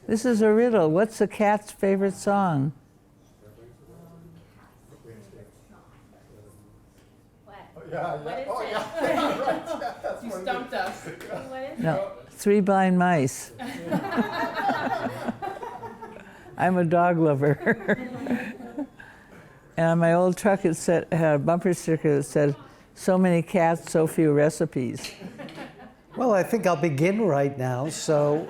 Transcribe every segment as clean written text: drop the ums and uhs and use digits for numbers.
This is a riddle. What's a cat's favorite song? You stumped us. No, Three Blind Mice. I'm a dog lover. And on my old truck it had a bumper sticker that said, "So many cats, so few recipes." Well, I think I'll begin right now. So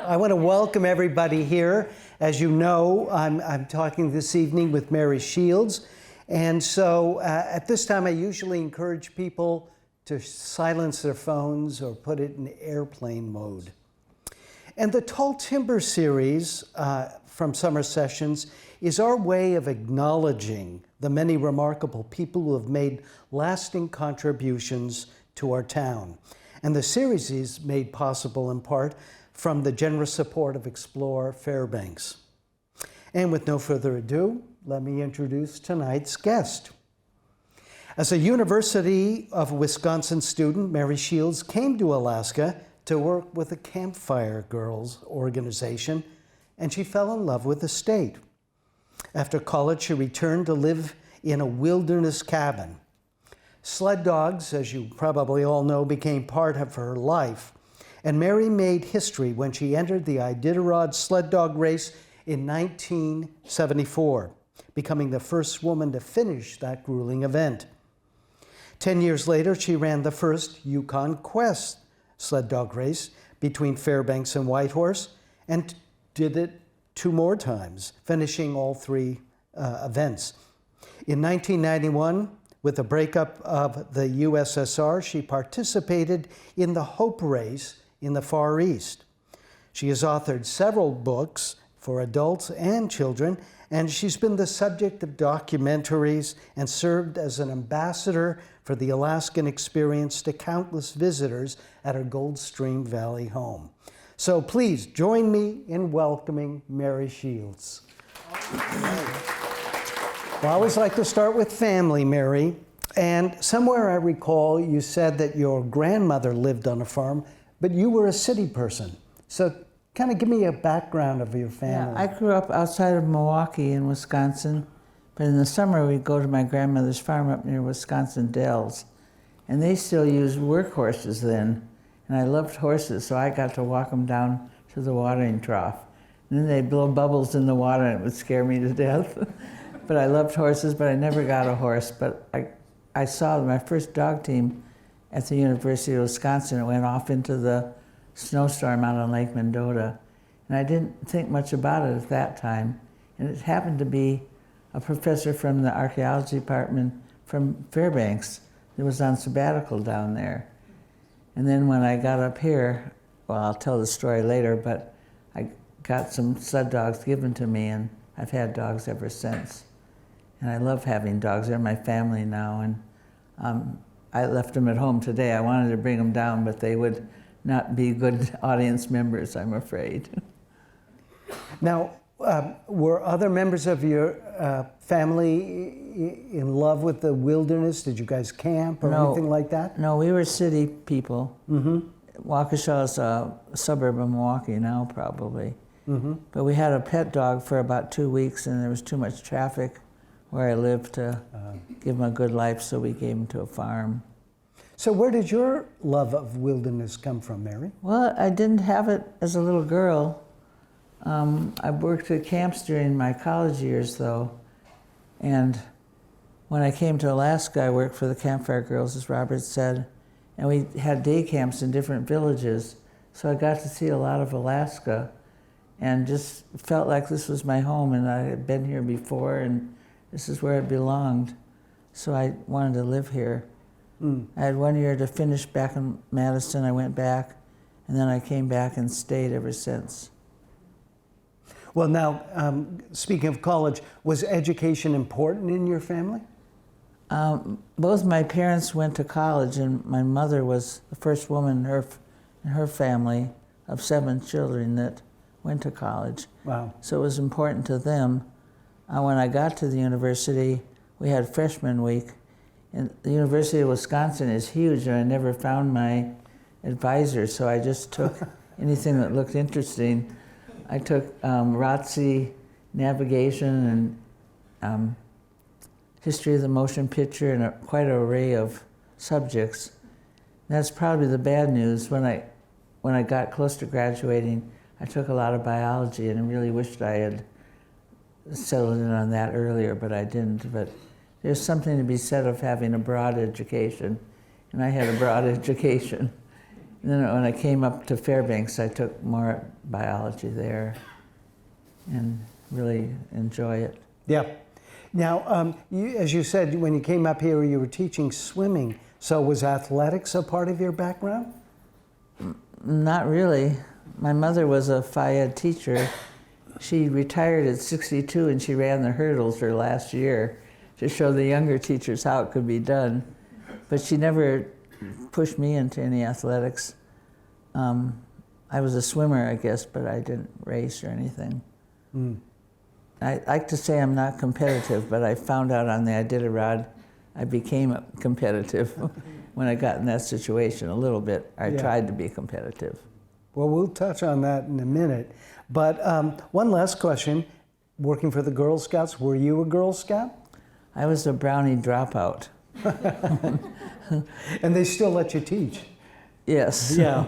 I want to welcome everybody here. As you know, I'm talking this evening with Mary Shields. And so at this time, I usually encourage people to silence their phones or put it in airplane mode. And the Tall Timbers Series from Summer Sessions is our way of acknowledging the many remarkable people who have made lasting contributions to our town. And the series is made possible in part from the generous support of Explore Fairbanks. And with no further ado, let me introduce tonight's guest. As a University of Wisconsin student, Mary Shields came to Alaska to work with the Campfire Girls organization, and she fell in love with the state. After college, she returned to live in a wilderness cabin. Sled dogs, as you probably all know, became part of her life, and Mary made history when she entered the Iditarod sled dog race in 1974, becoming the first woman to finish that grueling event. 10 years later, she ran the first Yukon Quest sled dog race between Fairbanks and Whitehorse, and did it 2 more times, finishing all 3 events. In 1991, with the breakup of the USSR, she participated in the Hope Race in the Far East. She has authored several books for adults and children, and she's been the subject of documentaries and served as an ambassador for the Alaskan experience to countless visitors at her Goldstream Valley home. So please join me in welcoming Mary Shields. Well, I always like to start with family, Mary. And somewhere I recall you said that your grandmother lived on a farm, but you were a city person. So kind of give me a background of your family. Yeah, I grew up outside of Milwaukee in Wisconsin, but in the summer we'd go to my grandmother's farm up near Wisconsin Dells. And they still used workhorses then. And I loved horses, so I got to walk them down to the watering trough. And then they'd blow bubbles in the water and it would scare me to death. But I loved horses, but I never got a horse. But I saw my first dog team at the University of Wisconsin. It went off into the snowstorm out on Lake Mendota. And I didn't think much about it at that time. And it happened to be a professor from the archaeology department from Fairbanks that was on sabbatical down there. And then when I got up here, well, I'll tell the story later, but I got some sled dogs given to me, and I've had dogs ever since. And I love having dogs. They're my family now, and I left them at home today. I wanted to bring them down, but they would not be good audience members, I'm afraid. Now, were other members of your family in love with the wilderness? Did you guys camp or anything like that? No, we were city people. Mm-hmm. Waukesha is a suburb of Milwaukee now, probably. Mm-hmm. But we had a pet dog for about 2 weeks, and there was too much traffic where I lived to give him a good life, so we gave him to a farm. So where did your love of wilderness come from, Mary? Well, I didn't have it as a little girl. I worked at camps during my college years, though, and when I came to Alaska, I worked for the Campfire Girls, as Robert said, and we had day camps in different villages, so I got to see a lot of Alaska and just felt like this was my home, and I had been here before, and this is where it belonged, so I wanted to live here. I had 1 year to finish back in Madison. I went back, and then I came back and stayed ever since. Well, now, speaking of college, was education important in your family? Both my parents went to college, and my mother was the first woman in her family of 7 children that went to college. Wow. So it was important to them. When I got to the university, we had freshman week. And the University of Wisconsin is huge, and I never found my advisor, so I just took anything that looked interesting. I took ROTC navigation and history of the motion picture and quite an array of subjects. That's probably the bad news. When I got close to graduating, I took a lot of biology, and I really wished I had settled in on that earlier, but I didn't. But there's something to be said of having a broad education, and I had a broad education. And then when I came up to Fairbanks, I took more biology there and really enjoy it. Yeah. Now, as you said, when you came up here, you were teaching swimming. So was athletics a part of your background? Not really. My mother was a Phi Ed teacher. She retired at 62, and she ran the hurdles her last year to show the younger teachers how it could be done. But she never pushed me into any athletics. I was a swimmer, I guess, but I didn't race or anything. I like to say I'm not competitive, but I found out on the Iditarod I became competitive when I got in that situation a little bit. I tried to be competitive. Well, we'll touch on that in a minute. But one last question. Working for the Girl Scouts, were you a Girl Scout? I was a Brownie dropout. And they still let you teach? Yes. Yeah.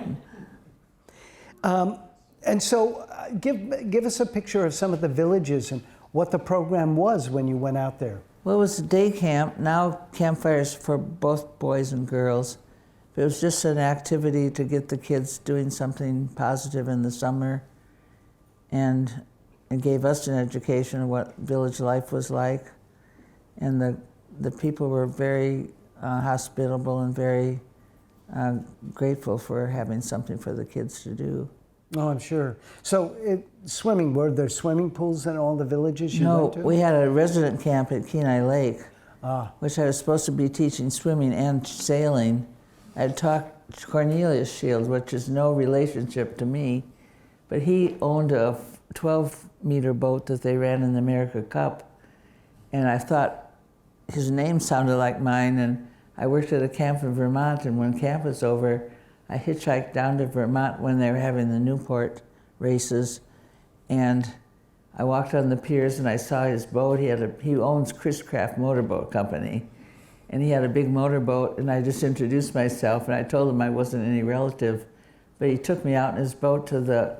And so give us a picture of some of the villages and what the program was when you went out there. Well, it was a day camp, now campfires for both boys and girls. It was just an activity to get the kids doing something positive in the summer, and it gave us an education of what village life was like. And the people were very hospitable and very grateful for having something for the kids to do. Oh, I'm sure. So swimming, were there swimming pools in all the villages you went to? No, we had a resident camp at Kenai Lake, which I was supposed to be teaching swimming and sailing. I had talked to Cornelius Shields, which is no relationship to me, but he owned a 12-meter boat that they ran in the America Cup, and I thought his name sounded like mine, and I worked at a camp in Vermont, and when camp was over, I hitchhiked down to Vermont when they were having the Newport races, and I walked on the piers and I saw his boat. He owns Chris Craft Motorboat Company, and he had a big motorboat, and I just introduced myself, and I told him I wasn't any relative, but he took me out in his boat to the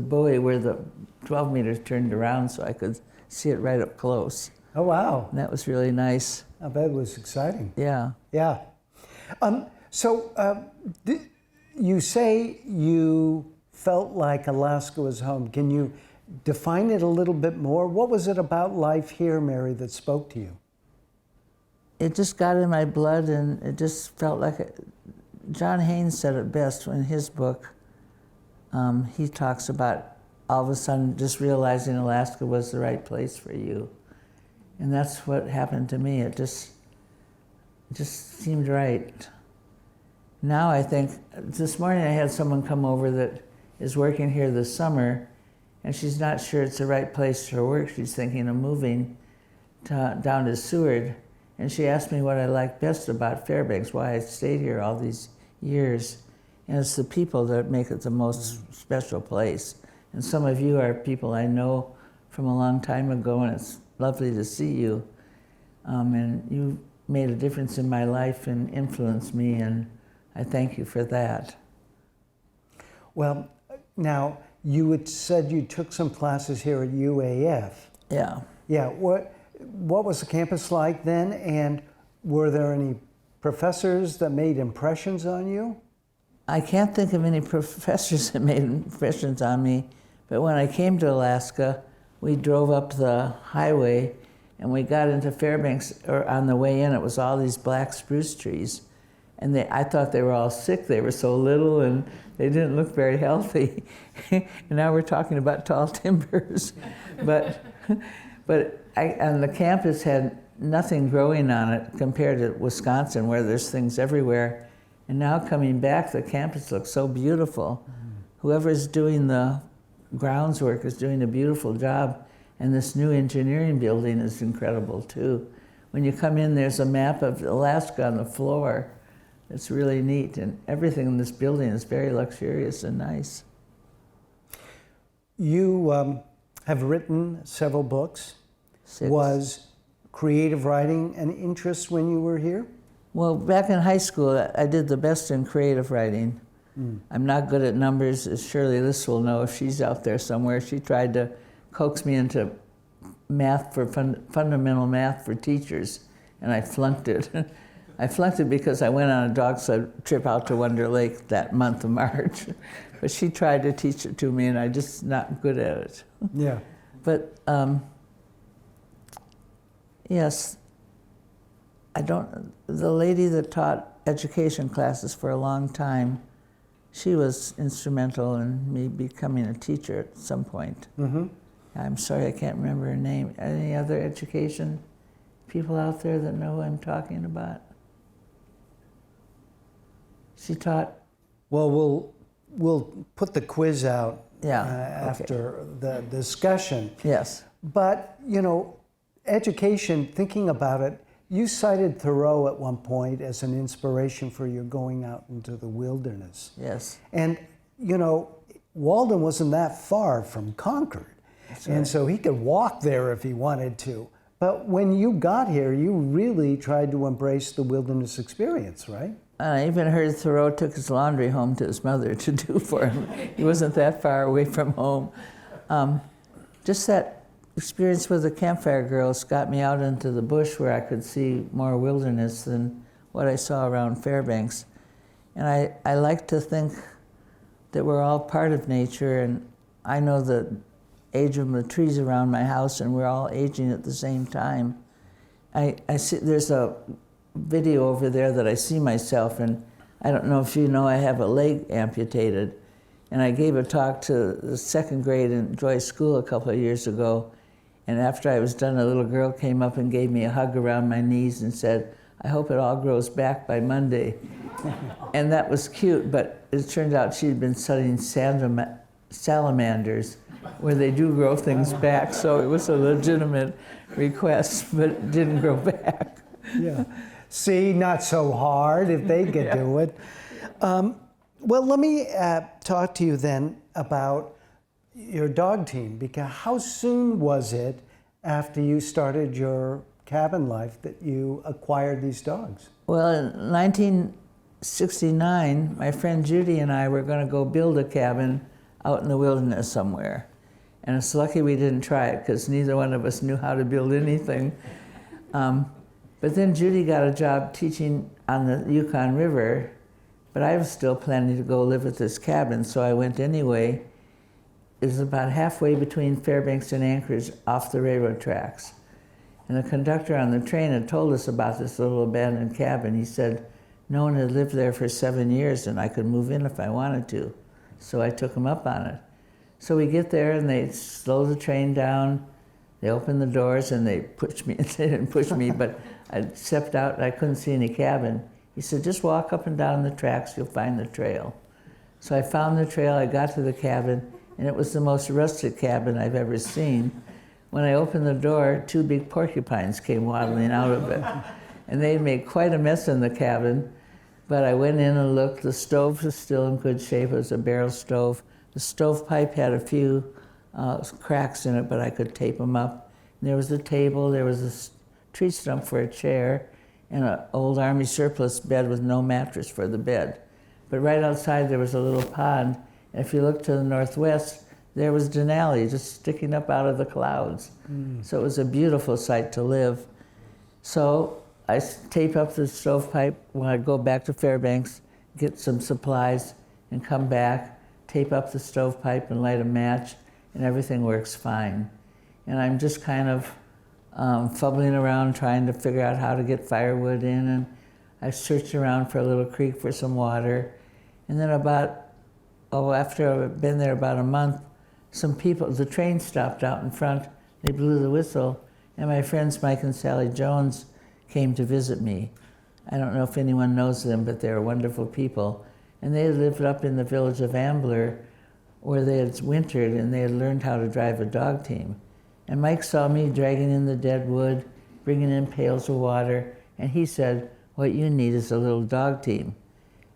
buoy where the 12 meters turned around so I could see it right up close. Oh, wow. And that was really nice. I bet it was exciting. Yeah. Yeah. So you say you felt like Alaska was home. Can you define it a little bit more? What was it about life here, Mary, that spoke to you? It just got in my blood, and it just felt like John Haynes said it best in his book. He talks about all of a sudden just realizing Alaska was the right place for you. And that's what happened to me. It just seemed right. Now I think, this morning I had someone come over that is working here this summer, and she's not sure it's the right place for work. She's thinking of moving down to Seward. And she asked me what I liked best about Fairbanks, why I stayed here all these years. And it's the people that make it the most special place. And some of you are people I know from a long time ago, and it's lovely to see you. And you made a difference in my life and influenced me, and I thank you for that. Well, now, you had said you took some classes here at UAF. Yeah. Yeah. What was the campus like then, and were there any professors that made impressions on you? I can't think of any professors that made impressions on me, but when I came to Alaska, we drove up the highway and we got into Fairbanks, or on the way in, it was all these black spruce trees. And I thought they were all sick. They were so little and they didn't look very healthy. And now we're talking about tall timbers. And the campus had nothing growing on it compared to Wisconsin, where there's things everywhere. And now coming back, the campus looks so beautiful. Whoever's doing the grounds work is doing a beautiful job. And this new engineering building is incredible too. When you come in, there's a map of Alaska on the floor. It's really neat, and everything in this building is very luxurious and nice. You have written several books. 6. Was creative writing an interest when you were here? Well, back in high school, I did the best in creative writing. I'm not good at numbers, as Shirley List will know if she's out there somewhere. She tried to coax me into math for fundamental math for teachers, and I flunked it. I flunked it because I went on a dog sled trip out to Wonder Lake that month of March. But she tried to teach it to me, and I just not good at it. Yeah. But yes, the lady that taught education classes for a long time, she was instrumental in me becoming a teacher at some point. Mm-hmm. I'm sorry, I can't remember her name. Any other education people out there that know who I'm talking about? She taught. Well, we'll put the quiz out Yeah, after the discussion. Yes. But, you know, education, thinking about it, you cited Thoreau at one point as an inspiration for your going out into the wilderness. Yes. And, you know, Walden wasn't that far from Concord. That's And right. so he could walk there if he wanted to. But when you got here, you really tried to embrace the wilderness experience, right? I even heard Thoreau took his laundry home to his mother to do for him. He wasn't that far away from home. Just that experience with the Campfire Girls got me out into the bush where I could see more wilderness than what I saw around Fairbanks. And I like to think that we're all part of nature, and I know the age of the trees around my house, and we're all aging at the same time. I see there's a video over there that I see myself, and I don't know if you know, I have a leg amputated. And I gave a talk to the second grade in Joyce School a couple of years ago, and after I was done, a little girl came up and gave me a hug around my knees and said, "I hope it all grows back by Monday." And that was cute, but it turned out she'd been studying salamanders, where they do grow things back, so it was a legitimate request, but it didn't grow back. Yeah. See, not so hard if they could do it. Well, let me talk to you then about your dog team, because how soon was it after you started your cabin life that you acquired these dogs? Well, in 1969, my friend Judy and I were going to go build a cabin out in the wilderness somewhere. And it's lucky we didn't try it, because neither one of us knew how to build anything. But then Judy got a job teaching on the Yukon River, but I was still planning to go live at this cabin, so I went anyway. It was about halfway between Fairbanks and Anchorage, off the railroad tracks. And the conductor on the train had told us about this little abandoned cabin. He said no one had lived there for 7 years and I could move in if I wanted to. So I took him up on it. So we get there and they slow the train down. They open the doors and they pushed me. They didn't push me, but I stepped out and I couldn't see any cabin. He said, "Just walk up and down the tracks, you'll find the trail." So I found the trail, I got to the cabin, and it was the most rustic cabin I've ever seen. When I opened the door, 2 big porcupines came waddling out of it. And they made quite a mess in the cabin, but I went in and looked. The stove was still in good shape. It was a barrel stove. The stovepipe had a few cracks in it, but I could tape them up. And there was a table, there was a tree stump for a chair, and an old Army surplus bed with no mattress for the bed. But right outside there was a little pond, and if you looked to the northwest, there was Denali just sticking up out of the clouds. So it was a beautiful sight to live. So I tape up the stovepipe when I go back to Fairbanks, get some supplies, and come back, tape up the stovepipe and light a match, and everything works fine. And I'm just kind of fumbling around trying to figure out how to get firewood in, and I searched around for a little creek for some water. And then after I've been there about a month, some people, the train stopped out in front, they blew the whistle, and my friends Mike and Sally Jones came to visit me. I don't know if anyone knows them, but they're wonderful people. And they lived up in the village of Ambler, where they had wintered and they had learned how to drive a dog team. And Mike saw me dragging in the dead wood, bringing in pails of water, and he said, "What you need is a little dog team."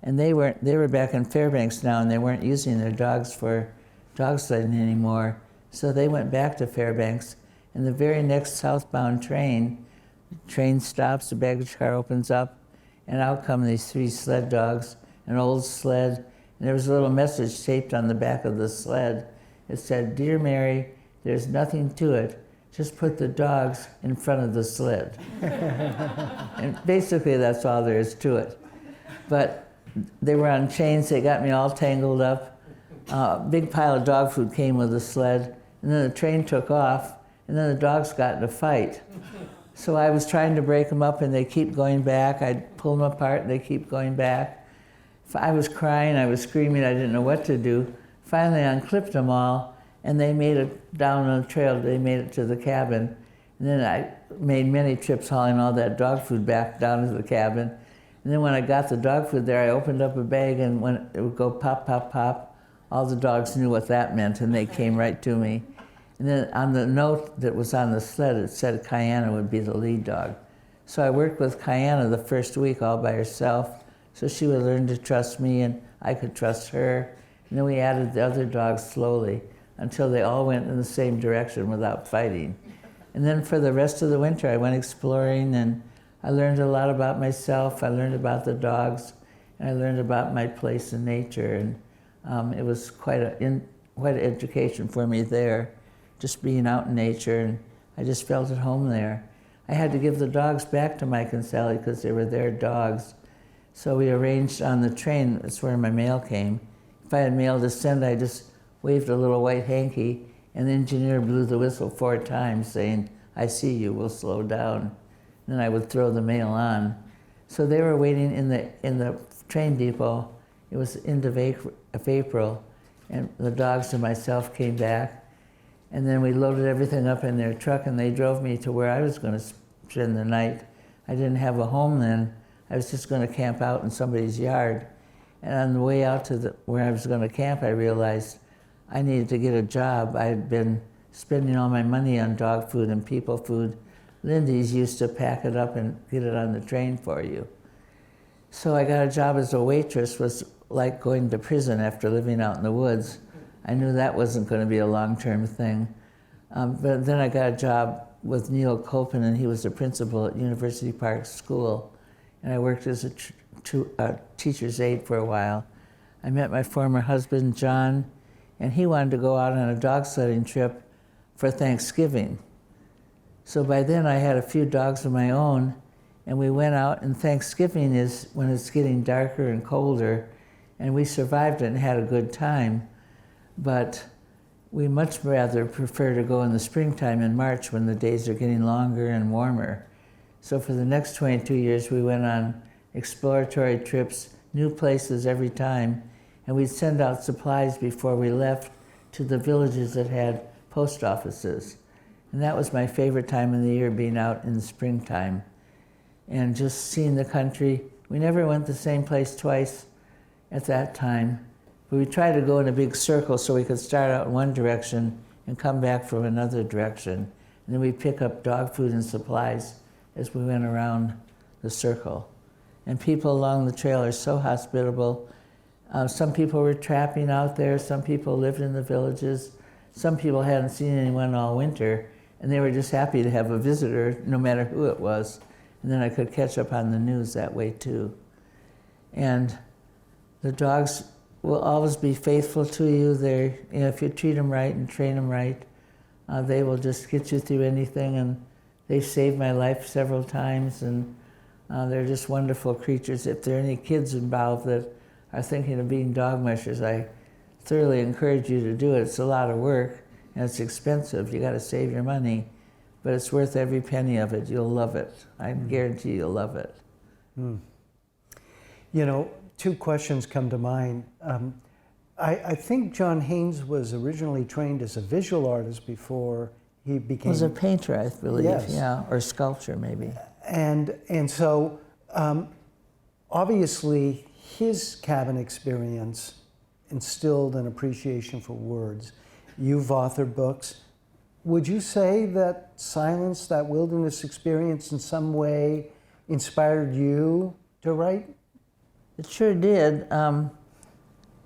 And they were back in Fairbanks now, and they weren't using their dogs for dog sledding anymore. So they went back to Fairbanks, and the very next southbound train stops, the baggage car opens up, and out come these 3 sled dogs, an old sled, and there was a little message taped on the back of the sled. It said, "Dear Mary, there's nothing to it. Just put the dogs in front of the sled." And basically that's all there is to it. But they were on chains, they got me all tangled up. A big pile of dog food came with the sled, and then the train took off, and then the dogs got in a fight. So I was trying to break them up, and they keep going back. I'd pull them apart, and they keep going back. I was crying, I was screaming, I didn't know what to do. Finally, I unclipped them all, and they made it down on the trail. They made it to the cabin. And then I made many trips hauling all that dog food back down to the cabin. And then when I got the dog food there, I opened up a bag, and when it would go pop, pop, pop, all the dogs knew what that meant, and they came right to me. And then on the note that was on the sled, it said Kayana would be the lead dog. So I worked with Kayana the first week all by herself, so she would learn to trust me and I could trust her. And then we added the other dogs slowly until they all went in the same direction without fighting. And then for the rest of the winter, I went exploring, and I learned a lot about myself. I learned about the dogs, and I learned about my place in nature. And it was quite an education for me there, just being out in nature, and I just felt at home there. I had to give the dogs back to Mike and Sally because they were their dogs. So we arranged on the train, that's where my mail came. If I had mail to send, I just waved a little white hanky, and the engineer blew the whistle 4 times saying, "I see you, we'll slow down." And then I would throw the mail on. So they were waiting in the train depot. It was end of April, and the dogs and myself came back. And then we loaded everything up in their truck, and they drove me to where I was going to spend the night. I didn't have a home then. I was just going to camp out in somebody's yard. And on the way out to where I was going to camp, I realized I needed to get a job. I had been spending all my money on dog food and people food. Lindy's used to pack it up and get it on the train for you. So I got a job as a waitress. Was like going to prison after living out in the woods. I knew that wasn't going to be a long-term thing. But then I got a job with Neil Copen, and he was the principal at University Park School. And I worked as a teacher's aide for a while. I met my former husband, John, and he wanted to go out on a dog sledding trip for Thanksgiving. So by then I had a few dogs of my own, and we went out, and Thanksgiving is when it's getting darker and colder, and we survived it and had a good time. But we much rather prefer to go in the springtime in March when the days are getting longer and warmer. So for the next 22 years, we went on exploratory trips, new places every time, and we'd send out supplies before we left to the villages that had post offices. And that was my favorite time of the year, being out in the springtime and just seeing the country. We never went the same place twice at that time, but we tried to go in a big circle so we could start out in one direction and come back from another direction. And then we'd pick up dog food and supplies as we went around the circle. And people along the trail are so hospitable. Some people were trapping out there, some people lived in the villages, some people hadn't seen anyone all winter, and they were just happy to have a visitor, no matter who it was. And then I could catch up on the news that way too. And the dogs will always be faithful to you. They're, if you treat them right and train them right, they will just get you through anything, and they've saved my life several times, and they're just wonderful creatures. If there are any kids involved that are thinking of being dog mushers, I thoroughly encourage you to do it. It's a lot of work, and it's expensive. You got to save your money, but it's worth every penny of it. You'll love it. I guarantee you'll love it. Mm. You know, 2 questions come to mind. I think John Haynes was originally trained as a visual artist before he became... Was a painter, I believe, yes. Yeah, or sculpture maybe. And so, obviously, his cabin experience instilled an appreciation for words. You've authored books. Would you say that silence, that wilderness experience in some way inspired you to write? It sure did.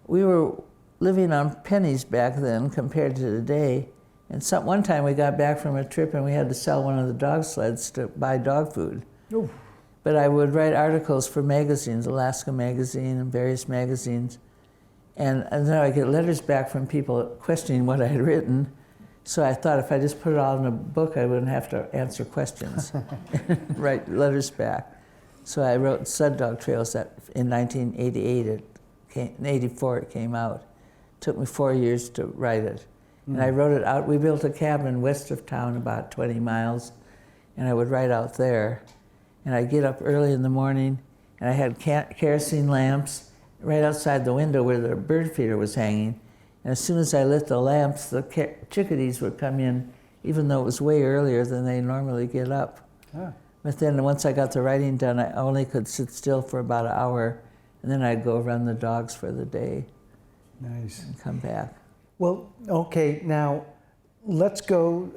We were living on pennies back then compared to today. And one time we got back from a trip and we had to sell one of the dog sleds to buy dog food. Ooh. But I would write articles for magazines, Alaska Magazine and various magazines. And then I get letters back from people questioning what I had written. So I thought if I just put it all in a book, I wouldn't have to answer questions, write letters back. So I wrote Sled Dog Trails that in 1988, in 84 it came out. It took me 4 years to write it. And I wrote it out. We built a cabin west of town about 20 miles, and I would write out there. And I'd get up early in the morning, and I had kerosene lamps right outside the window where the bird feeder was hanging. And as soon as I lit the lamps, the chickadees would come in, even though it was way earlier than they normally get up. Ah. But then once I got the writing done, I only could sit still for about an hour, and then I'd go run the dogs for the day. Nice. And come back. Well, okay, now let's go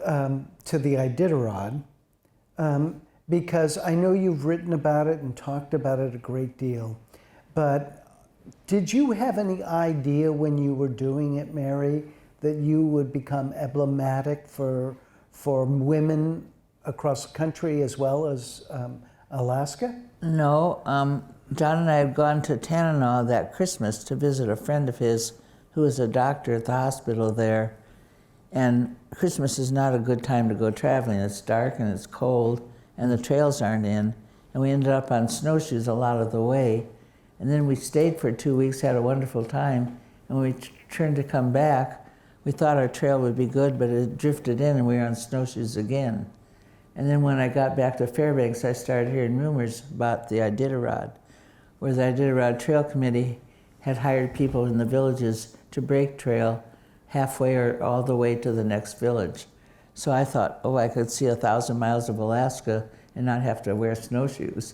to the Iditarod, because I know you've written about it and talked about it a great deal, but did you have any idea when you were doing it, Mary, that you would become emblematic for women across the country as well as Alaska? No, John and I had gone to Tanana that Christmas to visit a friend of his who was a doctor at the hospital there. And Christmas is not a good time to go traveling. It's dark and it's cold and the trails aren't in. And we ended up on snowshoes a lot of the way. And then we stayed for 2 weeks, had a wonderful time. And when we turned to come back, we thought our trail would be good, but it drifted in and we were on snowshoes again. And then when I got back to Fairbanks, I started hearing rumors about the Iditarod, where the Iditarod Trail Committee had hired people in the villages to break trail halfway or all the way to the next village. So I thought, oh, I could see 1,000 miles of Alaska and not have to wear snowshoes.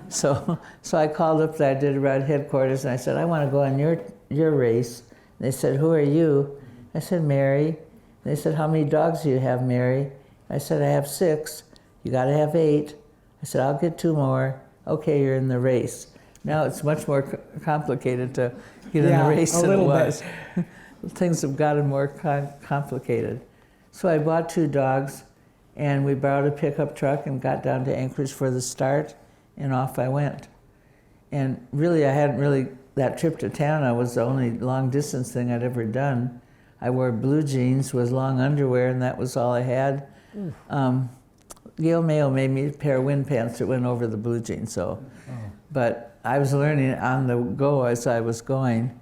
So I called up the Iditarod headquarters and I said, I want to go on your race. And they said, who are you? I said, Mary. And they said, how many dogs do you have, Mary? I said, I have 6. You got to have 8. I said, I'll get 2 more. Okay, you're in the race. Now it's much more complicated to get in the race than it was. Things have gotten more complicated. So I bought 2 dogs, and we borrowed a pickup truck and got down to Anchorage for the start, and off I went. And really, that trip to Tanana was the only long distance thing I'd ever done. I wore blue jeans with long underwear, and that was all I had. Gail Mayo made me a pair of wind pants that went over the blue jeans, but I was learning on the go as I was going.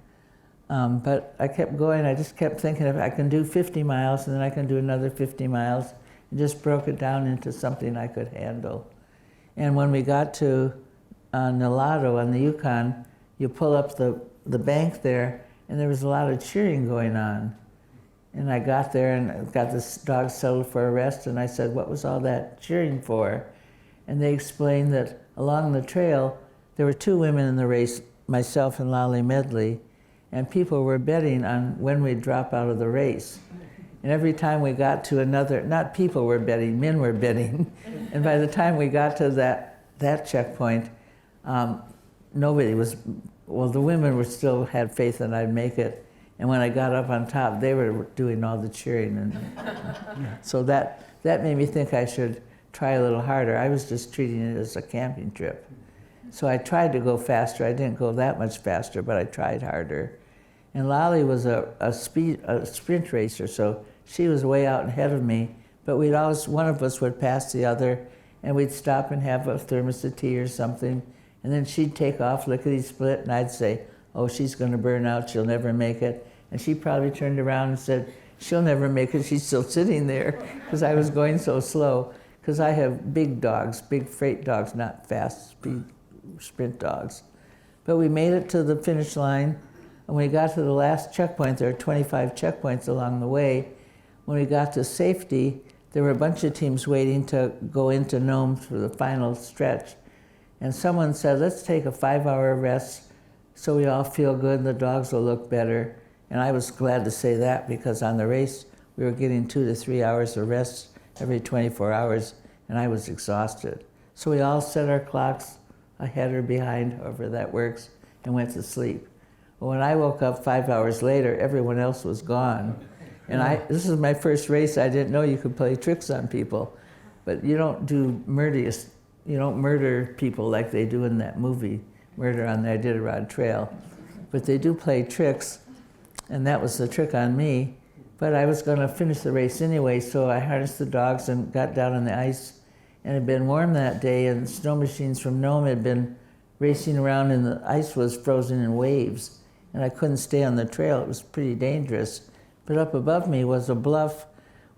But I kept going. I just kept thinking if I can do 50 miles and then I can do another 50 miles, and just broke it down into something I could handle. And when we got to Nulato on the Yukon, you pull up the bank there, and there was a lot of cheering going on. And I got there and got the dog settled for a rest, and I said, what was all that cheering for? And they explained that along the trail, there were 2 women in the race, myself and Lolly Medley, and people were betting on when we'd drop out of the race. And every time we got to another, not people were betting, men were betting. And by the time we got to that checkpoint, nobody was, well, the women were still had faith that I'd make it. And when I got up on top, they were doing all the cheering. And so that made me think I should try a little harder. I was just treating it as a camping trip. So I tried to go faster. I didn't go that much faster, but I tried harder. And Lolly was a sprint racer, so she was way out ahead of me. But we'd always, one of us would pass the other, and we'd stop and have a thermos of tea or something. And then she'd take off lickety-split, and I'd say, oh, she's going to burn out, she'll never make it. And she probably turned around and said, she'll never make it, she's still sitting there, because I was going so slow. Because I have big dogs, big freight dogs, not fast speed sprint dogs. But we made it to the finish line, and when we got to the last checkpoint, there are 25 checkpoints along the way. When we got to safety, there were a bunch of teams waiting to go into Nome for the final stretch. And someone said, let's take a 5-hour rest so we all feel good and the dogs will look better. And I was glad to say that, because on the race, we were getting 2 to 3 hours of rest every 24 hours, and I was exhausted. So we all set our clocks ahead or behind, however that works, and went to sleep. Well, when I woke up 5 hours later, everyone else was gone. And this is my first race. I didn't know you could play tricks on people. But you don't do you don't murder people like they do in that movie, Murder on the Iditarod Trail. But they do play tricks, and that was the trick on me. But I was going to finish the race anyway, so I harnessed the dogs and got down on the ice. And it had been warm that day, and snow machines from Nome had been racing around, and the ice was frozen in waves. And I couldn't stay on the trail. It was pretty dangerous. But up above me was a bluff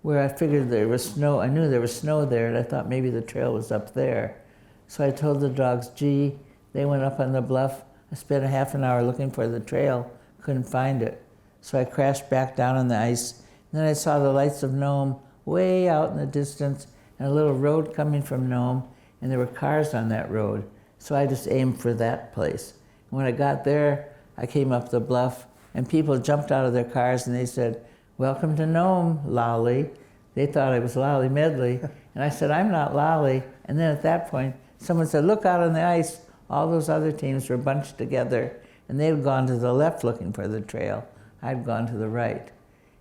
where I figured there was snow. I knew there was snow there, and I thought maybe the trail was up there. So I told the dogs, gee, they went up on the bluff. I spent a half an hour looking for the trail, couldn't find it. So I crashed back down on the ice. And then I saw the lights of Nome way out in the distance, and a little road coming from Nome, and there were cars on that road. So I just aimed for that place. And when I got there, I came up the bluff, and people jumped out of their cars and they said, "Welcome to Nome, Lolly." They thought I was Lolly Medley. And I said, "I'm not Lolly." And then at that point, someone said, "Look out on the ice." All those other teams were bunched together, and they had gone to the left looking for the trail. I'd gone to the right.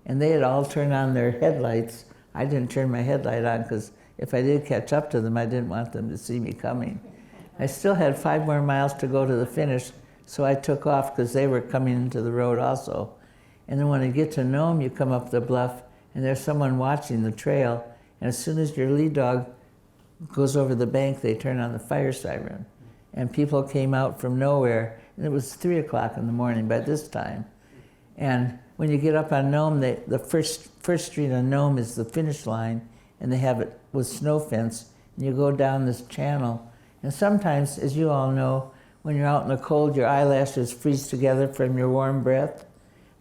And they had all turned on their headlights. I didn't turn my headlight on because if I did catch up to them, I didn't want them to see me coming. I still had 5 more miles to go to the finish, so I took off because they were coming into the road also. And then when I get to Nome, you come up the bluff, and there's someone watching the trail, and as soon as your lead dog goes over the bank, they turn on the fire siren. And people came out from nowhere, and it was 3 o'clock in the morning by this time. And when you get up on Nome, the first street on Nome is the finish line, and they have it with snow fence, and you go down this channel. And sometimes, as you all know, when you're out in the cold, your eyelashes freeze together from your warm breath.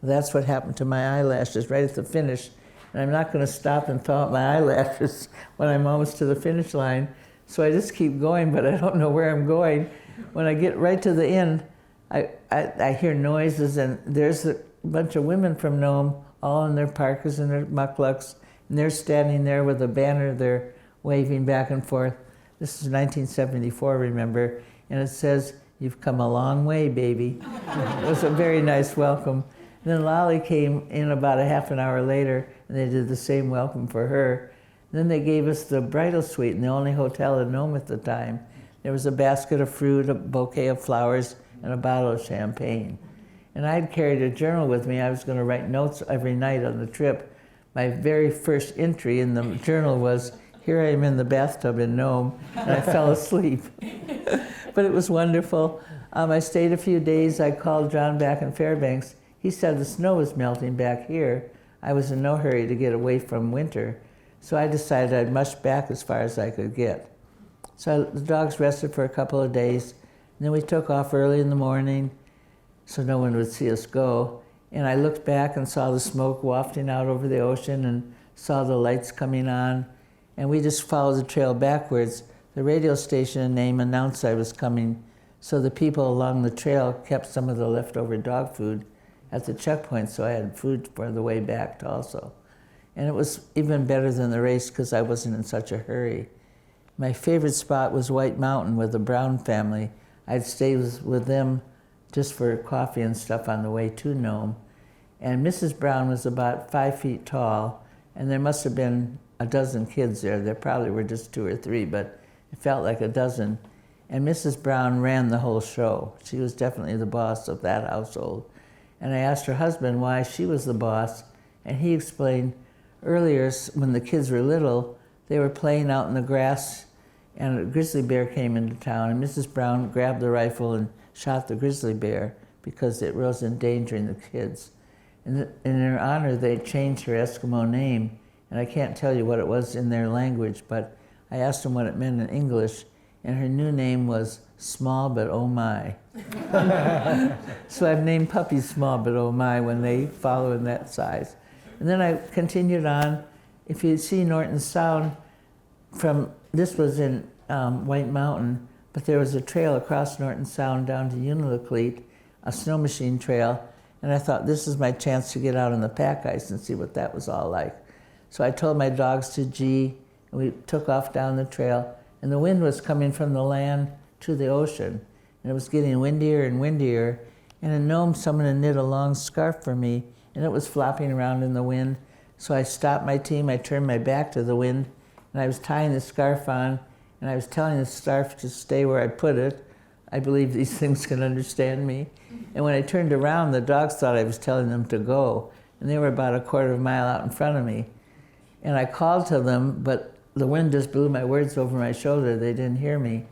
Well, that's what happened to my eyelashes right at the finish. And I'm not going to stop and thaw out my eyelashes when I'm almost to the finish line. So I just keep going, but I don't know where I'm going. When I get right to the end, I hear noises, and there's a bunch of women from Nome, all in their parkas and their mucklucks, and they're standing there with a banner they're waving back and forth. This is 1974, remember, and it says, "You've come a long way, baby." It was a very nice welcome. And then Lolly came in about a half an hour later, and they did the same welcome for her. And then they gave us the bridal suite in the only hotel in Nome at the time. There was a basket of fruit, a bouquet of flowers, and a bottle of champagne. And I'd carried a journal with me. I was going to write notes every night on the trip. My very first entry in the journal was, "Here I am in the bathtub in Nome," and I fell asleep. But it was wonderful. I stayed a few days. I called John back in Fairbanks. He said the snow was melting back here. I was in no hurry to get away from winter, so I decided I'd mush back as far as I could get. So the dogs rested for a couple of days, and then we took off early in the morning so no one would see us go. And I looked back and saw the smoke wafting out over the ocean and saw the lights coming on. And we just followed the trail backwards. The radio station name announced I was coming, so the people along the trail kept some of the leftover dog food at the checkpoint, so I had food for the way back also. And it was even better than the race because I wasn't in such a hurry. My favorite spot was White Mountain with the Brown family. I'd stay with them just for coffee and stuff on the way to Nome. And Mrs. Brown was about 5 feet tall, and there must have been a dozen kids there. There probably were just 2 or 3, but it felt like a dozen. And Mrs. Brown ran the whole show. She was definitely the boss of that household. And I asked her husband why she was the boss, and he explained earlier when the kids were little, they were playing out in the grass, and a grizzly bear came into town, and Mrs. Brown grabbed the rifle and shot the grizzly bear because it was endangering the kids. And in her honor, they changed her Eskimo name, and I can't tell you what it was in their language, but I asked them what it meant in English, and her new name was Small But Oh My. So I've named puppies Small But Oh My when they follow in that size. And then I continued on. If you see Norton Sound, this was in White Mountain, but there was a trail across Norton Sound down to Unalakleet, a snow machine trail, and I thought this is my chance to get out on the pack ice and see what that was all like. So I told my dogs to G, and we took off down the trail, and the wind was coming from the land to the ocean, and it was getting windier and windier, And in Nome, someone had knit a long scarf for me, and it was flopping around in the wind. So I stopped my team, I turned my back to the wind, and I was tying the scarf on, and I was telling the scarf to stay where I put it. I believe these things can understand me. And when I turned around, the dogs thought I was telling them to go, and they were about a quarter of a mile out in front of me. And I called to them, but the wind just blew my words over my shoulder. They didn't hear me.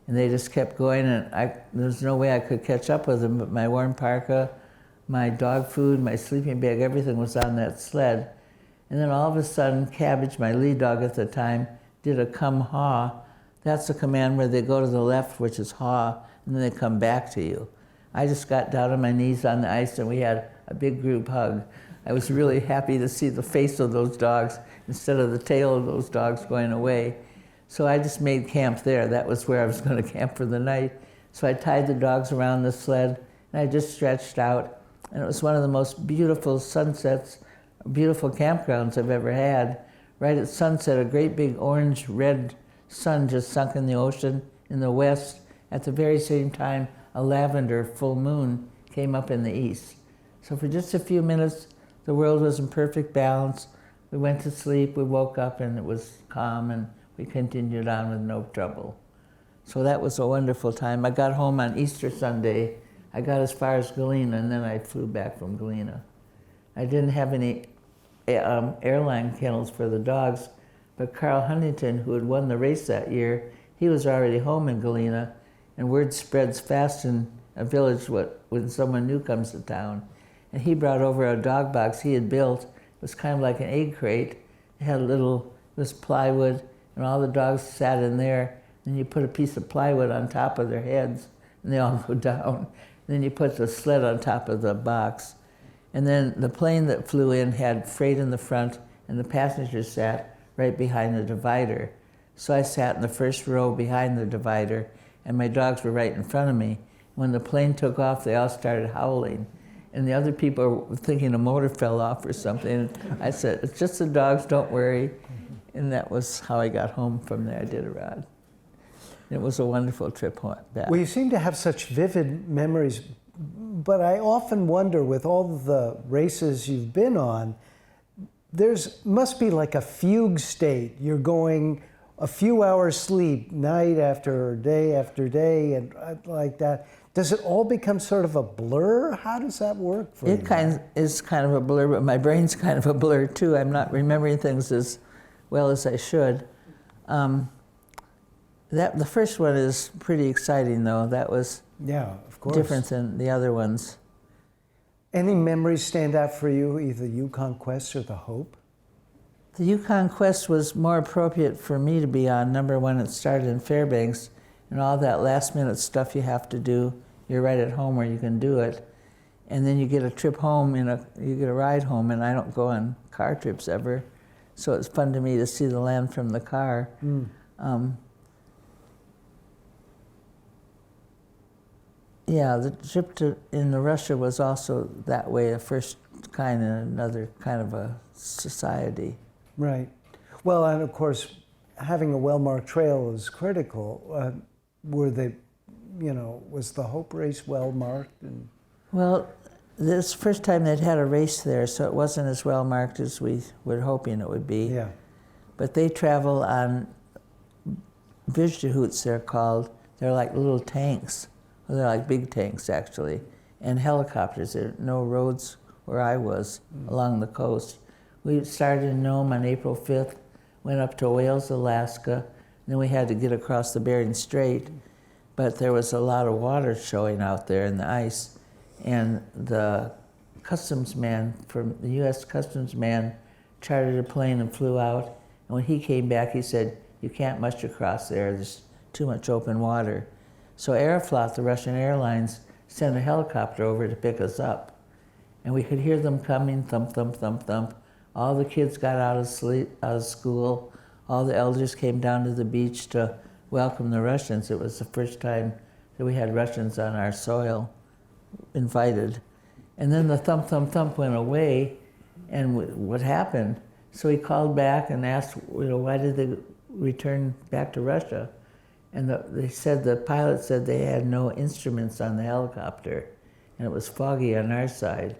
And they just kept going, and there was no way I could catch up with them, but my warm parka, my dog food, my sleeping bag, everything was on that sled. And then all of a sudden, Cabbage, my lead dog at the time, did a come haw. That's a command where they go to the left, which is haw, and then they come back to you. I just got down on my knees on the ice, and we had a big group hug. I was really happy to see the face of those dogs instead of the tail of those dogs going away. So I just made camp there. That was where I was going to camp for the night. So I tied the dogs around the sled, and I just stretched out. And it was one of the most beautiful sunsets, beautiful campgrounds I've ever had. Right at sunset, a great big orange-red sun just sunk in the ocean in the west. At the very same time, a lavender full moon came up in the east. So for just a few minutes, the world was in perfect balance. We went to sleep, we woke up, and it was calm, and we continued on with no trouble. So that was a wonderful time. I got home on Easter Sunday. I got as far as Galena, and then I flew back from Galena. I didn't have any airline kennels for the dogs, but Carl Huntington, who had won the race that year, he was already home in Galena, and word spreads fast in a village when someone new comes to town. And he brought over a dog box he had built. It was kind of like an egg crate. It had it was plywood, and all the dogs sat in there. And you put a piece of plywood on top of their heads, and they all go down. And then you put the sled on top of the box. And then the plane that flew in had freight in the front, and the passengers sat right behind the divider. So I sat in the first row behind the divider, and my dogs were right in front of me. When the plane took off, they all started howling. And the other people were thinking a motor fell off or something. And I said, it's just the dogs, don't worry. And that was how I got home from the Iditarod. It was a wonderful trip back. Well, you seem to have such vivid memories, but I often wonder, with all the races you've been on, must be like a fugue state. You're going a few hours sleep night after day, and like that. Does it all become sort of a blur? How does that work for you? It is kind of a blur, but my brain's kind of a blur too. I'm not remembering things as well as I should. The first one is pretty exciting, though. That was of course, different than the other ones. Any memories stand out for you, either Yukon Quest or the Hope? The Yukon Quest was more appropriate for me to be on. Number one, it started in Fairbanks, and all that last-minute stuff you have to do, you're right at home where you can do it. And then you get a trip home, you get a ride home, and I don't go on car trips ever. So it's fun to me to see the land from the car. The trip in Russia was also that way, a first kind in another kind of a society. Right. Well, and of course, having a well-marked trail is critical. Was the Hope race well-marked? Well, this first time they'd had a race there, so it wasn't as well-marked as we were hoping it would be. Yeah. But they travel on Vizhahoots, they're called. They're like little tanks. Well, they're like big tanks, actually, and helicopters. There are no roads where I was along the coast. We started in Nome on April 5th, went up to Wales, Alaska, and then we had to get across the Bering Strait, but there was a lot of water showing out there in the ice, and the customs man from the U.S. Customs man chartered a plane and flew out, and when he came back, he said, you can't much across there, there's too much open water. So Aeroflot, the Russian airlines, sent a helicopter over to pick us up. And we could hear them coming, thump, thump, thump, thump. All the kids got out of school. All the elders came down to the beach to welcome the Russians. It was the first time that we had Russians on our soil, invited. And then the thump, thump, thump went away, and what happened? So he called back and asked, why did they return back to Russia? And the pilot said they had no instruments on the helicopter. and it was foggy on our side.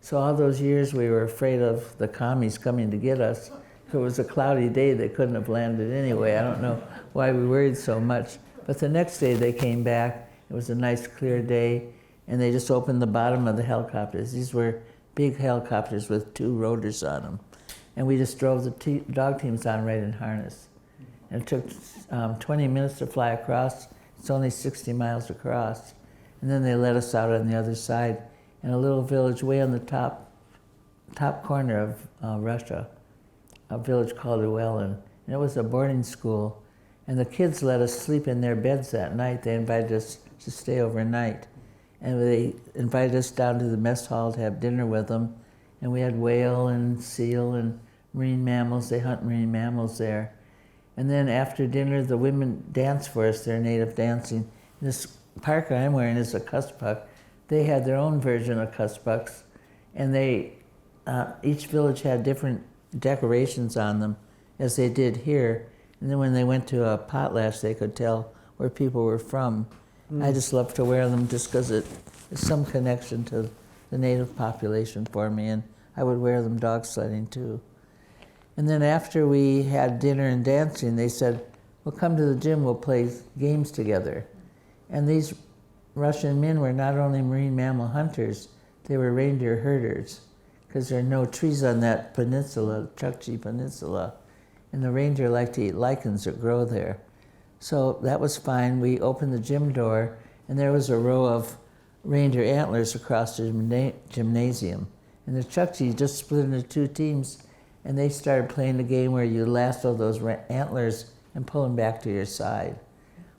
So all those years we were afraid of the commies coming to get us. If it was a cloudy day, they couldn't have landed anyway. I don't know why we worried so much. But the next day they came back. It was a nice clear day, and they just opened the bottom of the helicopters. These were big helicopters with 2 rotors on them. And we just drove the dog teams on right in harness. And it took 20 minutes to fly across. It's only 60 miles across. And then they let us out on the other side in a little village way on the top corner of Russia, a village called Uelin. And it was a boarding school. And the kids let us sleep in their beds that night. They invited us to stay overnight. And they invited us down to the mess hall to have dinner with them. And we had whale and seal and marine mammals. They hunt marine mammals there. And then after dinner, the women danced for us, their native dancing. This parka I'm wearing is a kuspuk. They had their own version of kuspuks. And they, each village had different decorations on them, as they did here. And then when they went to a potlatch, they could tell where people were from. I just love to wear them just because it is some connection to the native population for me, and I would wear them dog sledding too. And then after we had dinner and dancing, they said, well, come to the gym, we'll play games together. And these Russian men were not only marine mammal hunters, they were reindeer herders, because there are no trees on that peninsula, Chukchi Peninsula, and the reindeer like to eat lichens that grow there. So that was fine. We opened the gym door, and there was a row of reindeer antlers across the gymnasium. And the Chukchi just split into 2 teams, and they started playing the game where you lasso those antlers and pull them back to your side.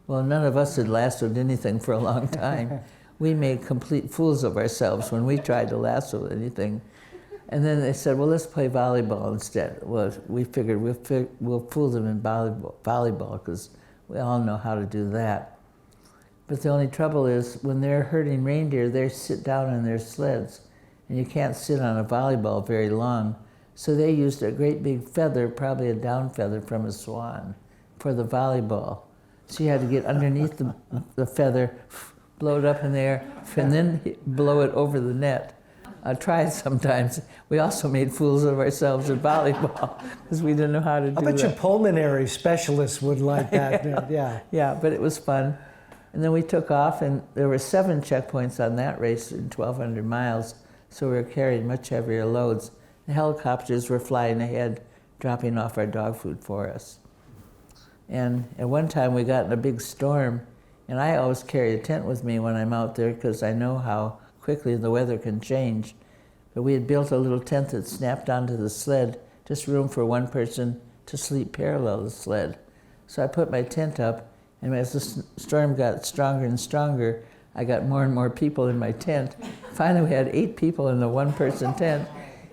Well, none of us had lassoed anything for a long time. We made complete fools of ourselves when we tried to lasso anything. And then they said, well, let's play volleyball instead. Well, we figured we'll fool them in volleyball because we all know how to do that. But the only trouble is when they're herding reindeer, they sit down in their sleds, and you can't sit on a volleyball very long. So they used a great big feather, probably a down feather from a swan, for the volleyball. So you had to get underneath the feather, blow it up in the air, and then blow it over the net. I tried sometimes. We also made fools of ourselves at volleyball because we didn't know how to do that. I bet your pulmonary specialist would like that. Yeah, but it was fun. And then we took off, and there were 7 checkpoints on that race in 1,200 miles, so we were carrying much heavier loads. The helicopters were flying ahead, dropping off our dog food for us. And at one time we got in a big storm, and I always carry a tent with me when I'm out there because I know how quickly the weather can change. But we had built a little tent that snapped onto the sled, just room for one person to sleep parallel the sled. So I put my tent up, and as the storm got stronger and stronger, I got more and more people in my tent. Finally, we had 8 people in the one-person tent.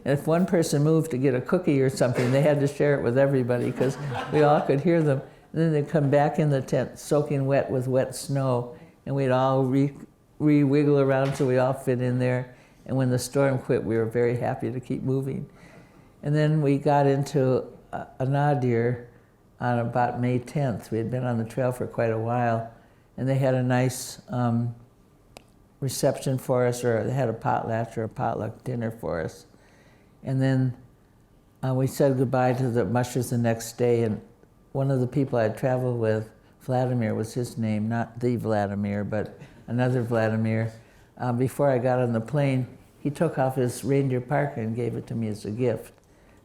And if one person moved to get a cookie or something, they had to share it with everybody because we all could hear them. And then they'd come back in the tent soaking wet with wet snow, and we'd all wiggle around so we all fit in there. And when the storm quit, we were very happy to keep moving. And then we got into a nadir on about May 10th. We had been on the trail for quite a while, and they had a nice reception for us, or they had a potlatch or a potluck dinner for us. And then we said goodbye to the mushers the next day, and one of the people I'd traveled with, Vladimir was his name, not the Vladimir, but another Vladimir. Before I got on the plane, he took off his reindeer parka and gave it to me as a gift.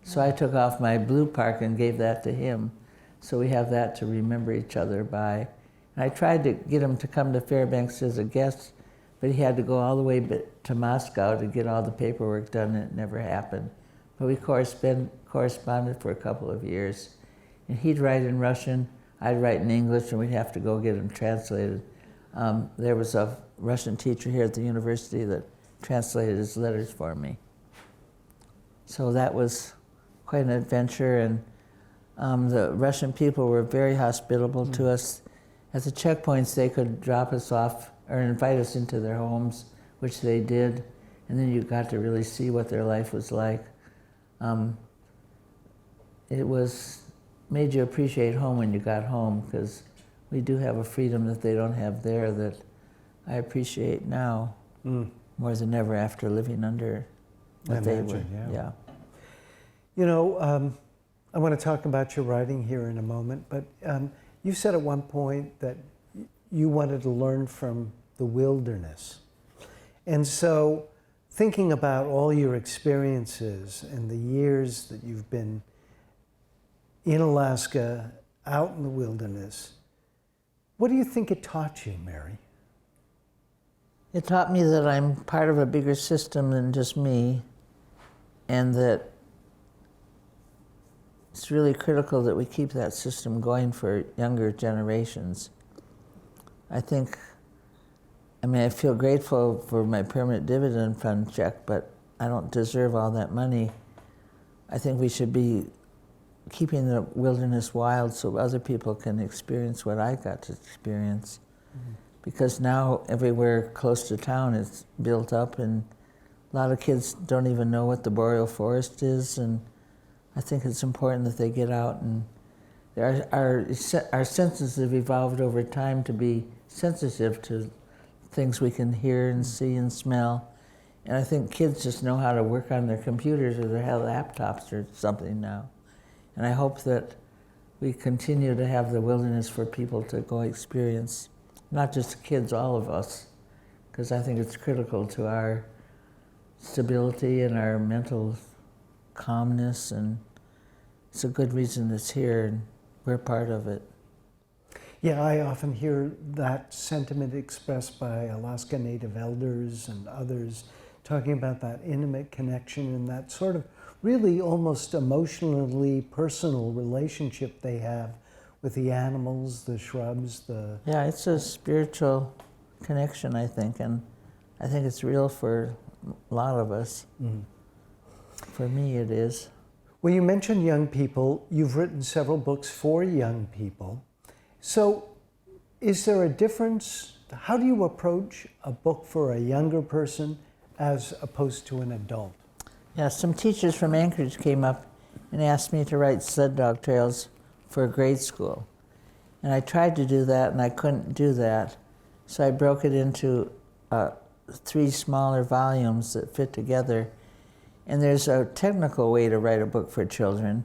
So I took off my blue parka and gave that to him. So we have that to remember each other by. And I tried to get him to come to Fairbanks as a guest, but he had to go all the way to Moscow to get all the paperwork done, and it never happened. But we corresponded for a couple of years. And he'd write in Russian, I'd write in English, and we'd have to go get them translated. There was a Russian teacher here at the university that translated his letters for me. So that was quite an adventure, and the Russian people were very hospitable to us. At the checkpoints, they could drop us off or invite us into their homes, which they did, and then you got to really see what their life was like. It made you appreciate home when you got home, because we do have a freedom that they don't have there that I appreciate now. more than ever after living under what they were. imagine, yeah. Yeah. You know, I want to talk about your writing here in a moment, but you said at one point that you wanted to learn from the wilderness. And so, thinking about all your experiences and the years that you've been in Alaska, out in the wilderness, what do you think it taught you, Mary? It taught me that I'm part of a bigger system than just me, and that it's really critical that we keep that system going for younger generations. I feel grateful for my permanent dividend fund check, but I don't deserve all that money. I think we should be keeping the wilderness wild so other people can experience what I got to experience. Mm-hmm. Because now everywhere close to town is built up, and a lot of kids don't even know what the boreal forest is, and I think it's important that they get out, and our senses have evolved over time to be sensitive to things we can hear and see and smell. And I think kids just know how to work on their computers, or they have laptops or something now. And I hope that we continue to have the wilderness for people to go experience, not just the kids, all of us, because I think it's critical to our stability and our mental calmness, and it's a good reason it's here, and we're part of it. Yeah, I often hear that sentiment expressed by Alaska Native elders and others, talking about that intimate connection and that sort of really almost emotionally personal relationship they have with the animals, the shrubs, Yeah, it's a spiritual connection, I think, and I think it's real for a lot of us. Mm. For me, it is. Well, you mentioned young people. You've written several books for young people. So is there a difference? How do you approach a book for a younger person as opposed to an adult? Yeah, some teachers from Anchorage came up and asked me to write sled dog trails for a grade school. And I tried to do that, and I couldn't do that. So I broke it into 3 smaller volumes that fit together. And there's a technical way to write a book for children.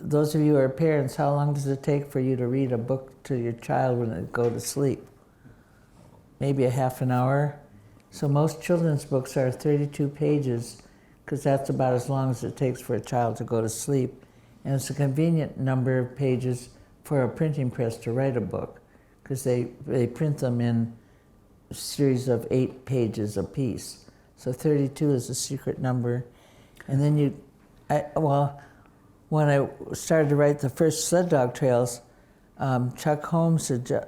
Those of you who are parents, how long does it take for you to read a book to your child when they go to sleep? Maybe a half an hour. So most children's books are 32 pages, because that's about as long as it takes for a child to go to sleep. And it's a convenient number of pages for a printing press to write a book, because they print them in a series of 8 pages apiece. So 32 is a secret number. And then when I started to write the first sled dog trails, Chuck Holmes, the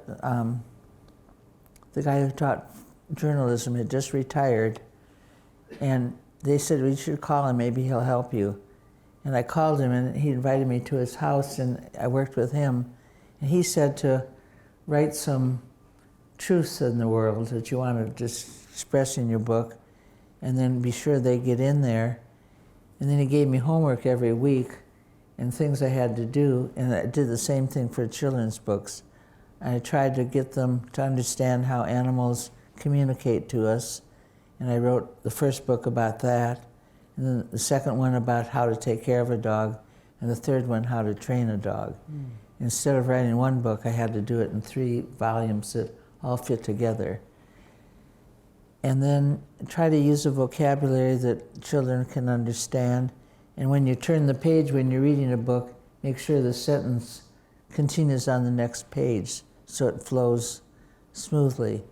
guy who taught journalism, had just retired, and they said we should call him, maybe he'll help you. And I called him, and he invited me to his house, and I worked with him. And he said to write some truths in the world that you want to just express in your book, and then be sure they get in there. And then he gave me homework every week and things I had to do, and I did the same thing for children's books. I tried to get them to understand how animals communicate to us, and I wrote the first book about that, and then the second one about how to take care of a dog, and the third one how to train a dog. Mm. Instead of writing one book, I had to do it in 3 volumes that all fit together. And then try to use a vocabulary that children can understand. And when you turn the page, when you're reading a book, make sure the sentence continues on the next page so it flows smoothly.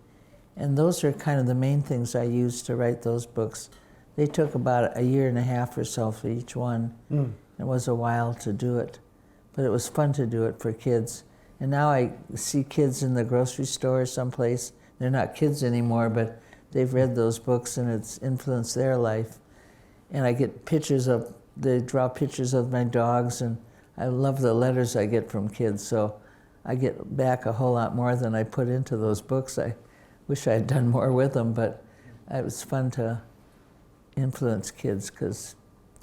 And those are kind of the main things I used to write those books. They took about 1.5 years or so for each one. Mm. It was a while to do it, but it was fun to do it for kids. And now I see kids in the grocery store someplace. They're not kids anymore, but they've read those books and it's influenced their life. And I get they draw pictures of my dogs, and I love the letters I get from kids, so I get back a whole lot more than I put into those books. I wish I had done more with them, but it was fun to influence kids, because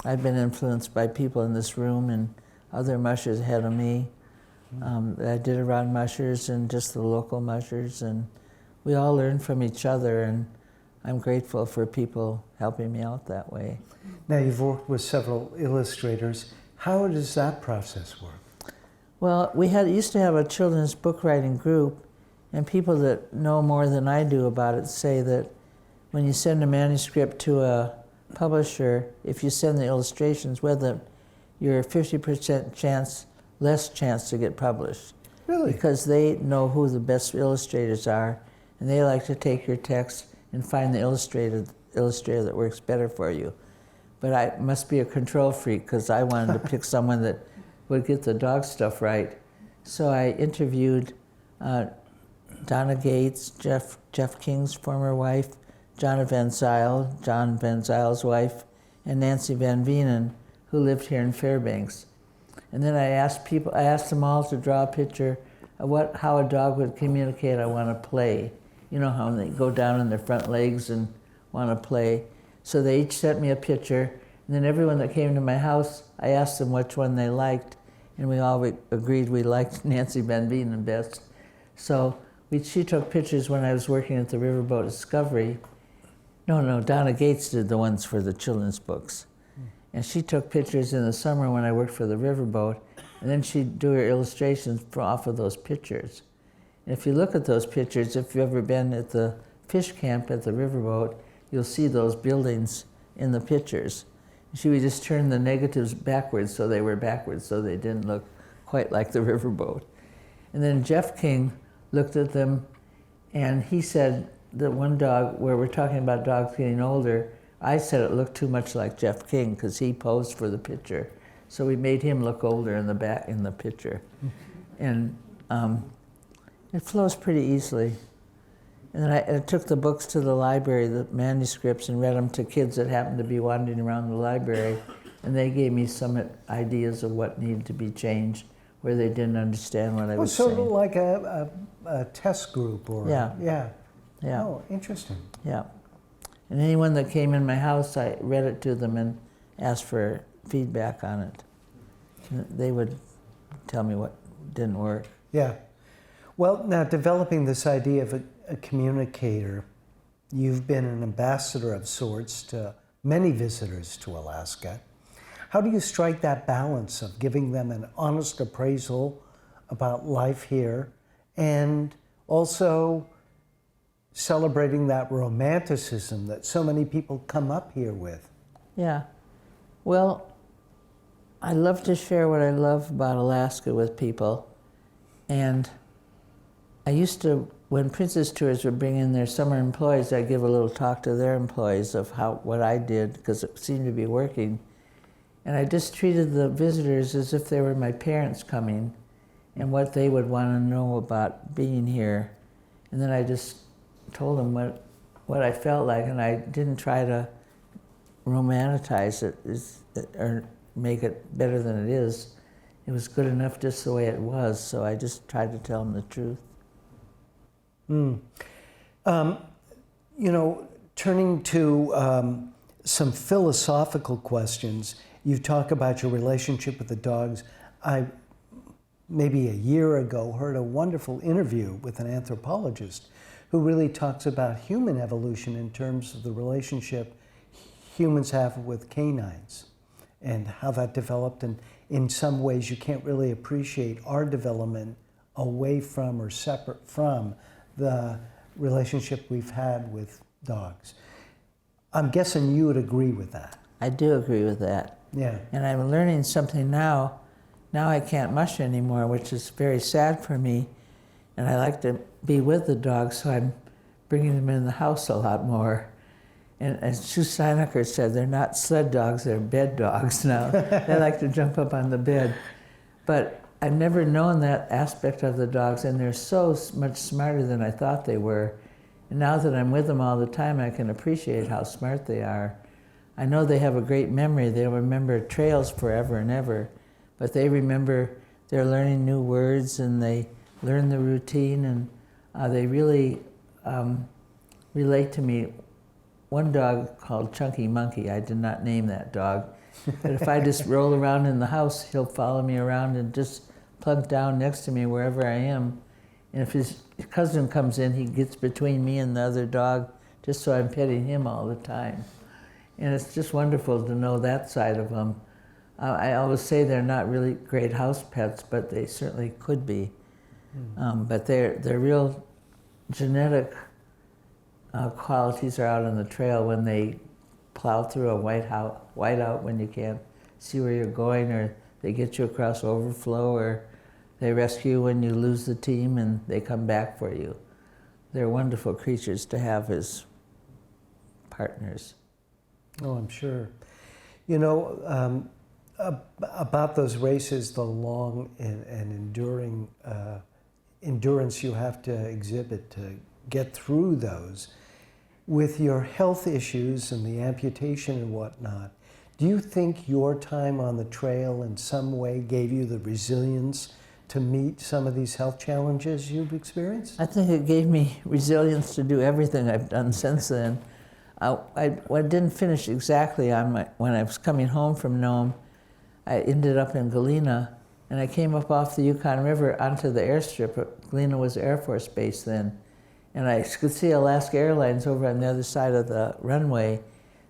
I've been influenced by people in this room and other mushers ahead of me. I did around mushers and just the local mushers, and we all learn from each other, and I'm grateful for people helping me out that way. Now, you've worked with several illustrators. How does that process work? Well, we used to have a children's book writing group, and people that know more than I do about it say that when you send a manuscript to a publisher, if you send the illustrations with it, you're a 50% less chance to get published. Really? Because they know who the best illustrators are, and they like to take your text and find the illustrator that works better for you. But I must be a control freak, because I wanted to pick someone that would get the dog stuff right. So I interviewed Donna Gates, Jeff King's former wife, John Van Zyle's wife, and Nancy Van Venen, who lived here in Fairbanks. And then I asked them all to draw a picture of how a dog would communicate, I want to play. You know how they go down on their front legs and want to play. So they each sent me a picture, and then everyone that came to my house, I asked them which one they liked, and we all agreed we liked Nancy Van Venen best. So she took pictures when I was working at the Riverboat Discovery. No, Donna Gates did the ones for the children's books. And she took pictures in the summer when I worked for the Riverboat, and then she'd do her illustrations off of those pictures. And if you look at those pictures, if you've ever been at the fish camp at the Riverboat, you'll see those buildings in the pictures. She would just turn the negatives backwards so they were backwards, so they didn't look quite like the Riverboat. And then Jeff King looked at them, and he said that one dog, where we're talking about dogs getting older, I said it looked too much like Jeff King because he posed for the picture. So we made him look older in the picture. And it flows pretty easily. And then I took the books to the library, the manuscripts, and read them to kids that happened to be wandering around the library. And they gave me some ideas of what needed to be changed, where they didn't understand what I was saying. Sort of like a test group, or Yeah. Oh, interesting. Yeah. And anyone that came in my house, I read it to them and asked for feedback on it. And they would tell me what didn't work. Yeah. Well, now developing this idea of a communicator, you've been an ambassador of sorts to many visitors to Alaska. How do you strike that balance of giving them an honest appraisal about life here and also celebrating that romanticism that so many people come up here with? Yeah. Well, I love to share what I love about Alaska with people. And I used to, when Princess Tours would bring in their summer employees, I'd give a little talk to their employees of what I did, because it seemed to be working. And I just treated the visitors as if they were my parents coming and what they would want to know about being here. And then I just told them what I felt like, and I didn't try to romanticize it or make it better than it is. It was good enough just the way it was, so I just tried to tell them the truth. Turning to some philosophical questions, you talk about your relationship with the dogs. I, maybe a year ago, heard a wonderful interview with an anthropologist who really talks about human evolution in terms of the relationship humans have with canines and how that developed. And in some ways, you can't really appreciate our development away from or separate from the relationship we've had with dogs. I'm guessing you would agree with that. I do agree with that. Yeah. And I'm learning something now. Now I can't mush anymore, which is very sad for me. And I like to be with the dogs, so I'm bringing them in the house a lot more. And as Sue Steinecker said, they're not sled dogs, they're bed dogs now. They like to jump up on the bed. But I've never known that aspect of the dogs, and they're so much smarter than I thought they were. And now that I'm with them all the time, I can appreciate how smart they are. I know they have a great memory. They'll remember trails forever and ever, but they remember they're learning new words, and they learn the routine, and they really relate to me. One dog called Chunky Monkey, I did not name that dog, but if I just roll around in the house, he'll follow me around and just plunk down next to me wherever I am. And if his cousin comes in, he gets between me and the other dog just so I'm petting him all the time. And it's just wonderful to know that side of them. I always say they're not really great house pets, but they certainly could be. But their real genetic qualities are out on the trail when they plow through a whiteout when you can't see where you're going, or they get you across overflow, or they rescue you when you lose the team and they come back for you. They're wonderful creatures to have as partners. Oh, I'm sure. You know, about those races, the long and enduring endurance you have to exhibit to get through those. With your health issues and the amputation and whatnot, do you think your time on the trail in some way gave you the resilience to meet some of these health challenges you've experienced? I think it gave me resilience to do everything I've done since then. I didn't finish exactly on when I was coming home from Nome. I ended up in Galena, and I came up off the Yukon River onto the airstrip. Galena was Air Force Base then. And I could see Alaska Airlines over on the other side of the runway.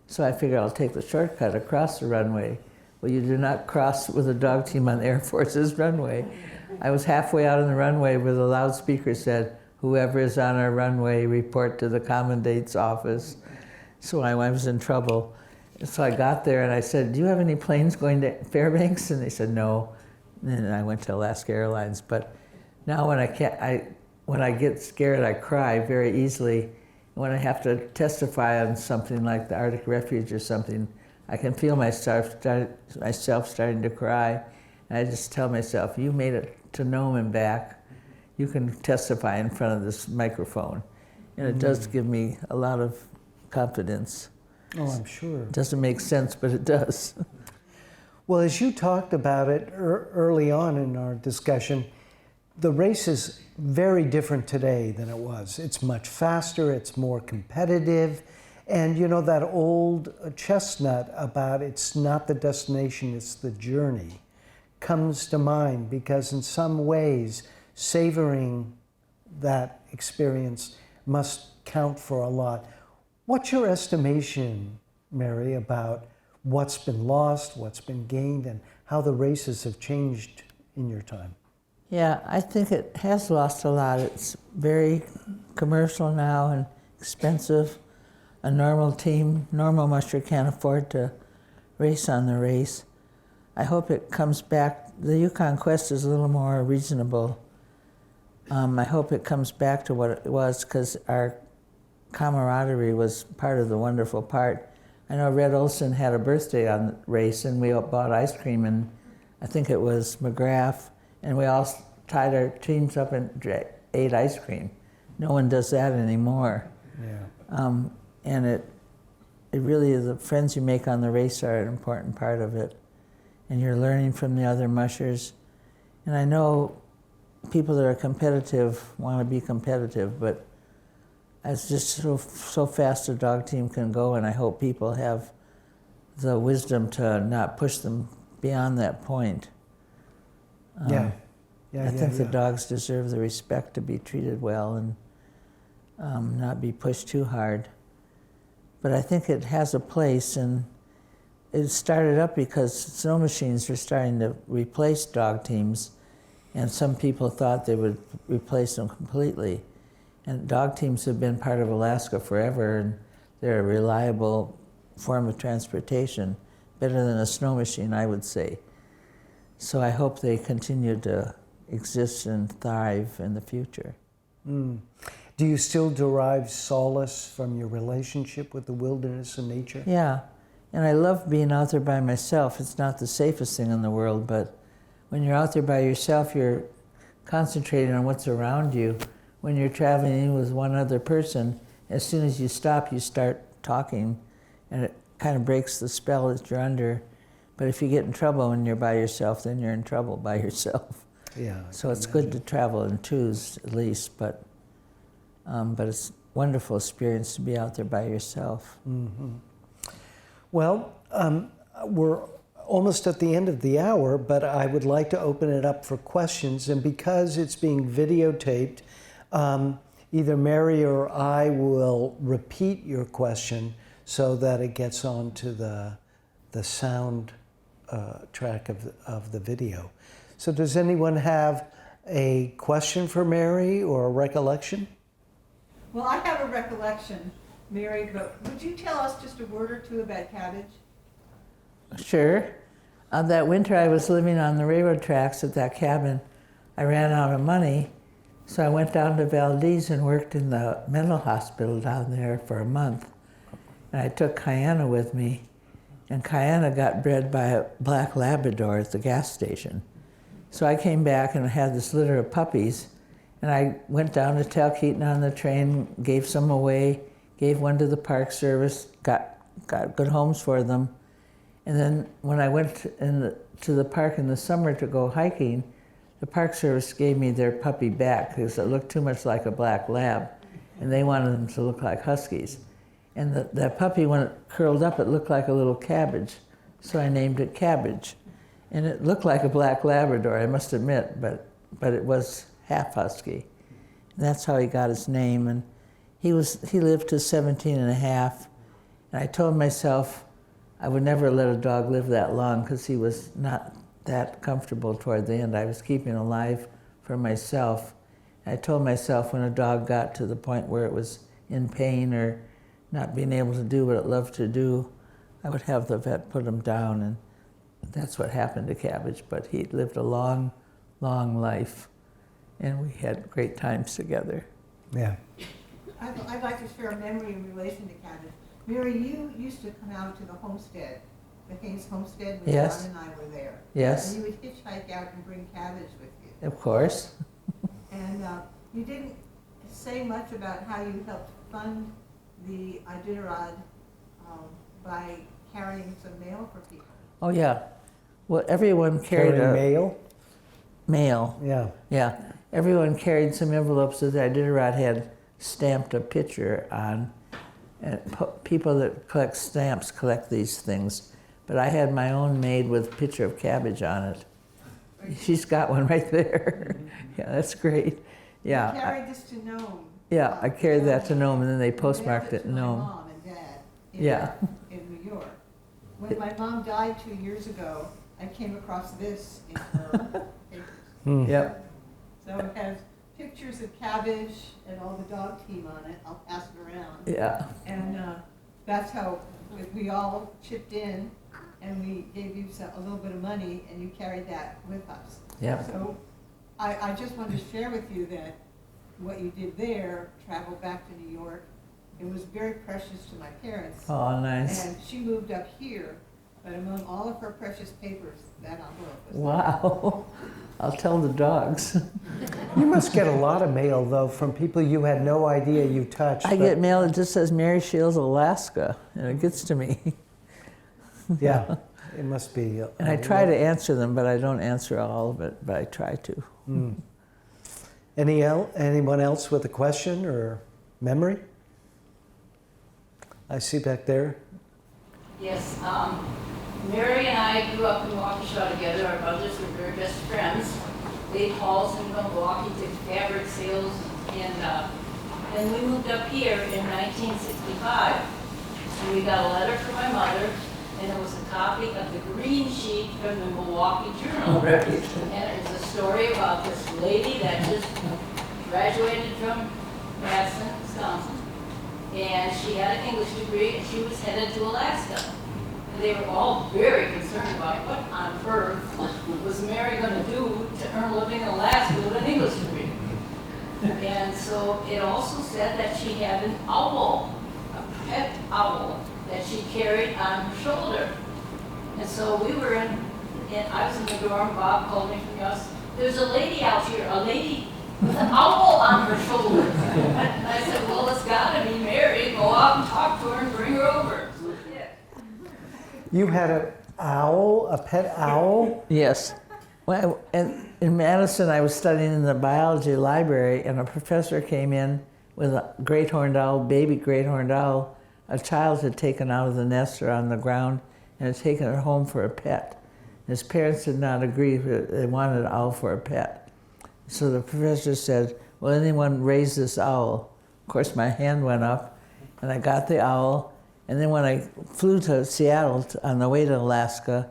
So I figured I'll take the shortcut across the runway. Well, you do not cross with a dog team on the Air Force's runway. I was halfway out on the runway where the loudspeaker said, "Whoever is on our runway, report to the commandant's office." So I was in trouble. So I got there and I said, "Do you have any planes going to Fairbanks?" And they said, "No." And then I went to Alaska Airlines. But now when I get scared, I cry very easily. When I have to testify on something like the Arctic Refuge or something, I can feel myself starting to cry. And I just tell myself, "You made it to Nome and back. You can testify in front of this microphone." And it does give me a lot of confidence. Oh, I'm sure. It doesn't make sense, but it does. Well, as you talked about it early on in our discussion, the race is very different today than it was. It's much faster, it's more competitive, and you know that old chestnut about it's not the destination, it's the journey comes to mind, because in some ways savoring that experience must count for a lot. What's your estimation, Mary, about what's been lost, what's been gained, and how the races have changed in your time? Yeah, I think it has lost a lot. It's very commercial now and expensive. A normal musher can't afford to race on the race. I hope it comes back. The Yukon Quest is a little more reasonable. I hope it comes back to what it was, because our camaraderie was part of the wonderful part. I know Red Olson had a birthday on the race, and we bought ice cream, and I think it was McGrath, and we all tied our teams up and ate ice cream. No one does that anymore. Yeah. And it really is, the friends you make on the race are an important part of it. And you're learning from the other mushers. And I know people that are competitive want to be competitive, but it's just so fast a dog team can go, and I hope people have the wisdom to not push them beyond that point. Yeah. I think the dogs deserve the respect to be treated well and not be pushed too hard. But I think it has a place, and it started up because snow machines are starting to replace dog teams, and some people thought they would replace them completely. And dog teams have been part of Alaska forever, and they're a reliable form of transportation, better than a snow machine, I would say. So I hope they continue to exist and thrive in the future. Mm. Do you still derive solace from your relationship with the wilderness and nature? Yeah, and I love being out there by myself. It's not the safest thing in the world, but when you're out there by yourself, you're concentrating on what's around you. When you're traveling in with one other person, as soon as you stop, you start talking, and it kind of breaks the spell that you're under. But if you get in trouble when you're by yourself, then you're in trouble by yourself. Yeah. So it's good to travel in twos at least, but it's a wonderful experience to be out there by yourself. Mm-hmm. Well, we're almost at the end of the hour, but I would like to open it up for questions. And because it's being videotaped, either Mary or I will repeat your question so that it gets onto the sound track of the video. So does anyone have a question for Mary or a recollection? Well, I have a recollection, Mary, but would you tell us just a word or two about cabbage? Sure. That winter I was living on the railroad tracks at that cabin. I ran out of money, so I went down to Valdez and worked in the mental hospital down there for a month. And I took Kiana with me, and Kiana got bred by a black Labrador at the gas station. So I came back and had this litter of puppies, and I went down to Talkeetna on the train, gave some away, gave one to the Park Service, got good homes for them. And then when I went to the park in the summer to go hiking, the Park Service gave me their puppy back because it looked too much like a black lab, and they wanted them to look like huskies. And that puppy, when it curled up, it looked like a little cabbage, so I named it Cabbage. And it looked like a black Labrador, I must admit, but it was half husky. And that's how he got his name. And he lived to 17 and a half. And I told myself I would never let a dog live that long because he was not that comfortable toward the end. I was keeping alive for myself. I told myself when a dog got to the point where it was in pain or not being able to do what it loved to do, I would have the vet put him down, and that's what happened to Cabbage. But he lived a long, long life, and we had great times together. Yeah. I'd like to share a memory in relation to cabbage. Mary, you used to come out to the homestead, the Haynes homestead, when Yes. John and I were there. Yes. And you would hitchhike out and bring cabbage with you. Of course. And you didn't say much about how you helped fund the Iditarod by carrying some mail for people. Oh, yeah. Well, everyone carried Carrying mail? mail. Yeah. Yeah. Everyone carried some envelopes that Iditarod had stamped a picture on. And people that collect stamps collect these things. But I had my own made with a picture of Cabbage on it. She's got one right there. Yeah, that's great. Yeah. You carried this to Nome. Yeah, I carried that to Nome, and then they And postmarked it to in my Nome. mom and dad Yeah. in New York. When my mom died 2 years ago, I came across this in her papers. Yep. So it has pictures of Cabbage and all the dog team on it. I'll pass it around. Yeah. And that's how we all chipped in, and we gave you a little bit of money, and you carried that with us. Yep. So I just wanted to share with you that what you did there, traveled back to New York, it was very precious to my parents. Oh, nice. And she moved up here, but among all of her precious papers, that envelope was Wow. I'll tell the dogs. You must get a lot of mail, though, from people you had no idea you touched. I get mail that just says Mary Shields, Alaska, and it gets to me. Yeah, it must be. And I try to answer them, but I don't answer all of it, but I try to. Anyone else with a question or memory? I see back there. Yes, Mary and I grew up in Waukesha together. Our mothers were very best friends. They hauled in Milwaukee, did fabric sales, and then we moved up here in 1965. And we got a letter from my mother, and it was a copy of the green sheet from the Milwaukee Journal. Right. And it was a story about this lady that just graduated from Madison, Wisconsin. And she had an English degree, and she was headed to Alaska. And they were all very concerned about what on earth was Mary going to do to earn a living in Alaska with an English degree. And so it also said that she had an owl, a pet owl, that she carried on her shoulder. And so we were I was in the dorm, Bob called me from us, there's a lady out here, a lady with an owl on her shoulder. And I said, well, it's gotta be Mary, go out and talk to her and bring her over. So we did. You had an owl, a pet owl? Yes. Well, and in Madison, I was studying in the biology library, and a professor came in with a great horned owl, baby great horned owl. A child had taken out of the nest or on the ground and had taken it home for a pet. His parents did not agree, they wanted an owl for a pet. So the professor said, will anyone raise this owl? Of course, my hand went up, and I got the owl. And then when I flew to Seattle on the way to Alaska,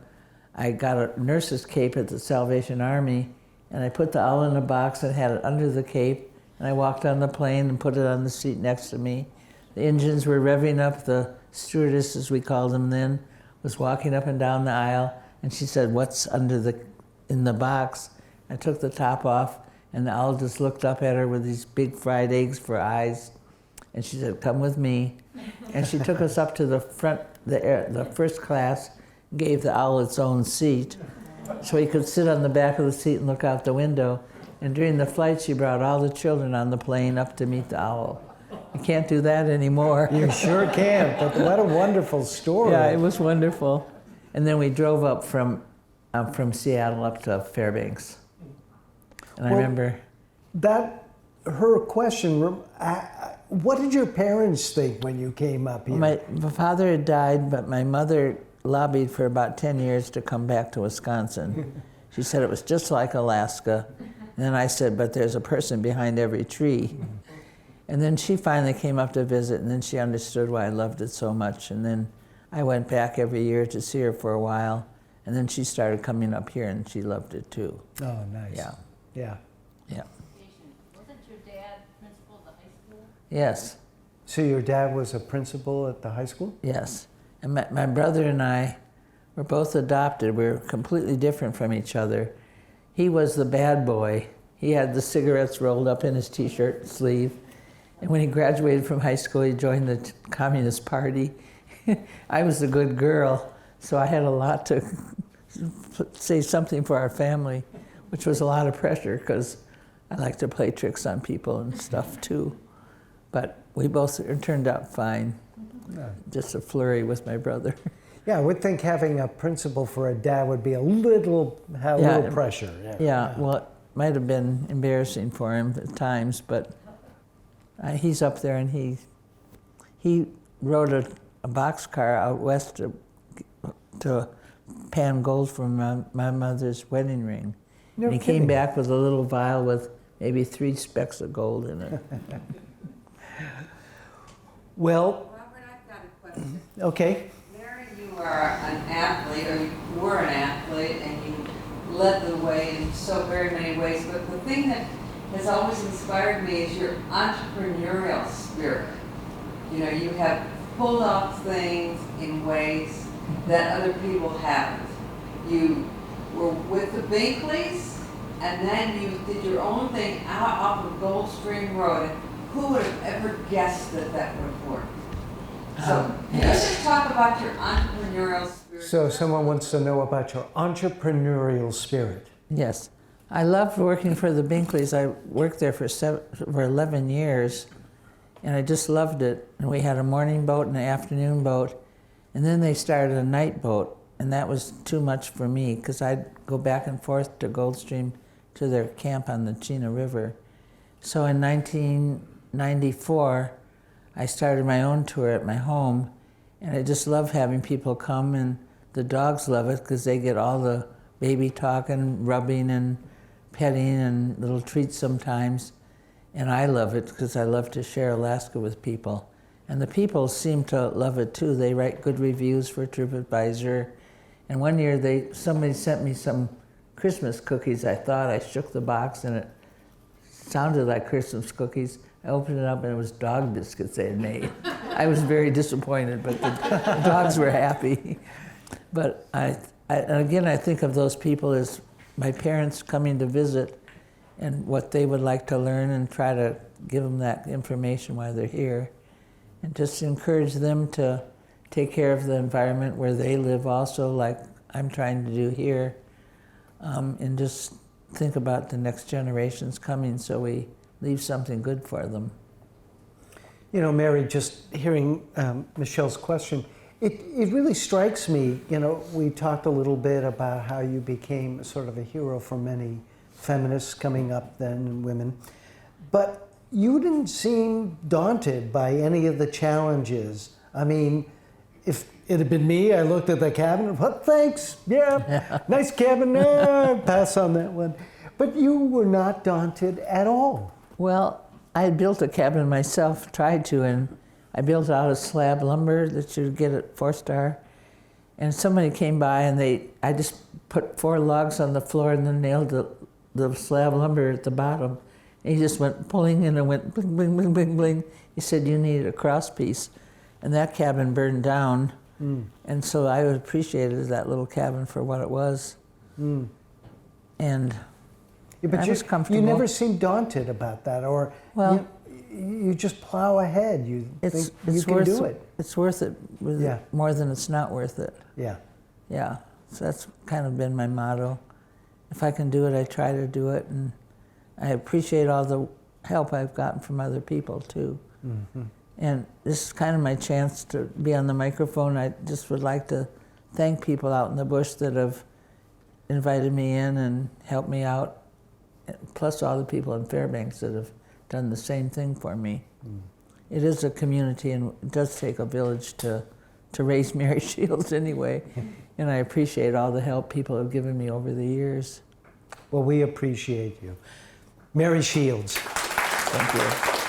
I got a nurse's cape at the Salvation Army, and I put the owl in a box and had it under the cape, and I walked on the plane and put it on the seat next to me. The engines were revving up. The stewardess, as we called them then, was walking up and down the aisle, and she said, "What's in the box?" I took the top off, and the owl just looked up at her with these big fried eggs for eyes, and she said, "Come with me." And she took us up to the front, the first class, gave the owl its own seat, so he could sit on the back of the seat and look out the window. And during the flight, she brought all the children on the plane up to meet the owl. You can't do that anymore. You sure can, but what a wonderful story. Yeah, it was wonderful. And then we drove up from Seattle up to Fairbanks. And I remember... Her question, what did your parents think when you came up here? My father had died, but my mother lobbied for about 10 years to come back to Wisconsin. She said it was just like Alaska. And then I said, but there's a person behind every tree. And then she finally came up to visit, and then she understood why I loved it so much. And then I went back every year to see her for a while, and then she started coming up here, and she loved it too. Oh, nice. Yeah. Yeah. Yeah. Wasn't your dad principal of the high school? Yes. So your dad was a principal at the high school? Yes. And my brother and I were both adopted. We were completely different from each other. He was the bad boy. He had the cigarettes rolled up in his T-shirt sleeve. And when he graduated from high school, he joined the Communist Party. I was the good girl, so I had a lot to say something for our family, which was a lot of pressure because I like to play tricks on people and stuff too. But we both turned out fine. Just a flurry with my brother. Yeah, I would think having a principal for a dad would be a little pressure. Yeah, well, it might have been embarrassing for him at times, but he's up there, and he rode a boxcar out west to pan gold from my mother's wedding ring. No and he kidding. came back with a little vial with maybe 3 specks of gold in it. Well, Robert, I've got a question. okay. Mary, you are an athlete, or you were an athlete, and you led the way in so very many ways. But the thing that has always inspired me is your entrepreneurial spirit. You know, you have pulled off things in ways that other people haven't. You were with the Binkleys, and then you did your own thing out off of Goldstream Road. And who would have ever guessed that that would have worked? So, let's just talk about your entrepreneurial spirit. So someone wants to know about your entrepreneurial spirit. Yes. I loved working for the Binkleys. I worked there for 11 years, and I just loved it. And we had a morning boat and an afternoon boat, and then they started a night boat, and that was too much for me because I'd go back and forth to Goldstream to their camp on the Chena River. So in 1994, I started my own tour at my home, and I just love having people come, and the dogs love it because they get all the baby talk and rubbing and petting and little treats sometimes. And I love it because I love to share Alaska with people. And the people seem to love it too. They write good reviews for TripAdvisor. And one year somebody sent me some Christmas cookies. I thought I shook the box and it sounded like Christmas cookies. I opened it up and it was dog biscuits they had made. I was very disappointed, but the dogs were happy. But again, I think of those people as my parents coming to visit and what they would like to learn, and try to give them that information while they're here. And just encourage them to take care of the environment where they live also, like I'm trying to do here. And just think about the next generations coming so we leave something good for them. You know, Mary, just hearing Michelle's question, it really strikes me, you know, we talked a little bit about how you became sort of a hero for many feminists coming up then, and women, but you didn't seem daunted by any of the challenges. I mean, if it had been me, I looked at the cabin, what, thanks, yeah, nice cabin, pass on that one. But you were not daunted at all. Well, I had built a cabin myself, tried to, and I built it out of slab lumber that you'd get at 4-Star. And somebody came by and I just put 4 logs on the floor and then nailed the slab lumber at the bottom. And he just went pulling and it went bling, bling, bling, bling, bling. He said, you need a cross piece. And that cabin burned down. And so I appreciated that little cabin for what it was. And Yeah, but I was comfortable. You never seem daunted about that, or Well, you just plow ahead. You think you can worth do it. It's worth it with Yeah. more than it's not worth it. Yeah. Yeah, so that's kind of been my motto. If I can do it, I try to do it, and I appreciate all the help I've gotten from other people too. And this is kind of my chance to be on the microphone. I just would like to thank people out in the bush that have invited me in and helped me out, plus all the people in Fairbanks that have done the same thing for me. It is a community, and it does take a village to raise Mary Shields anyway. And I appreciate all the help people have given me over the years. Well, we appreciate you. Mary Shields. Thank you.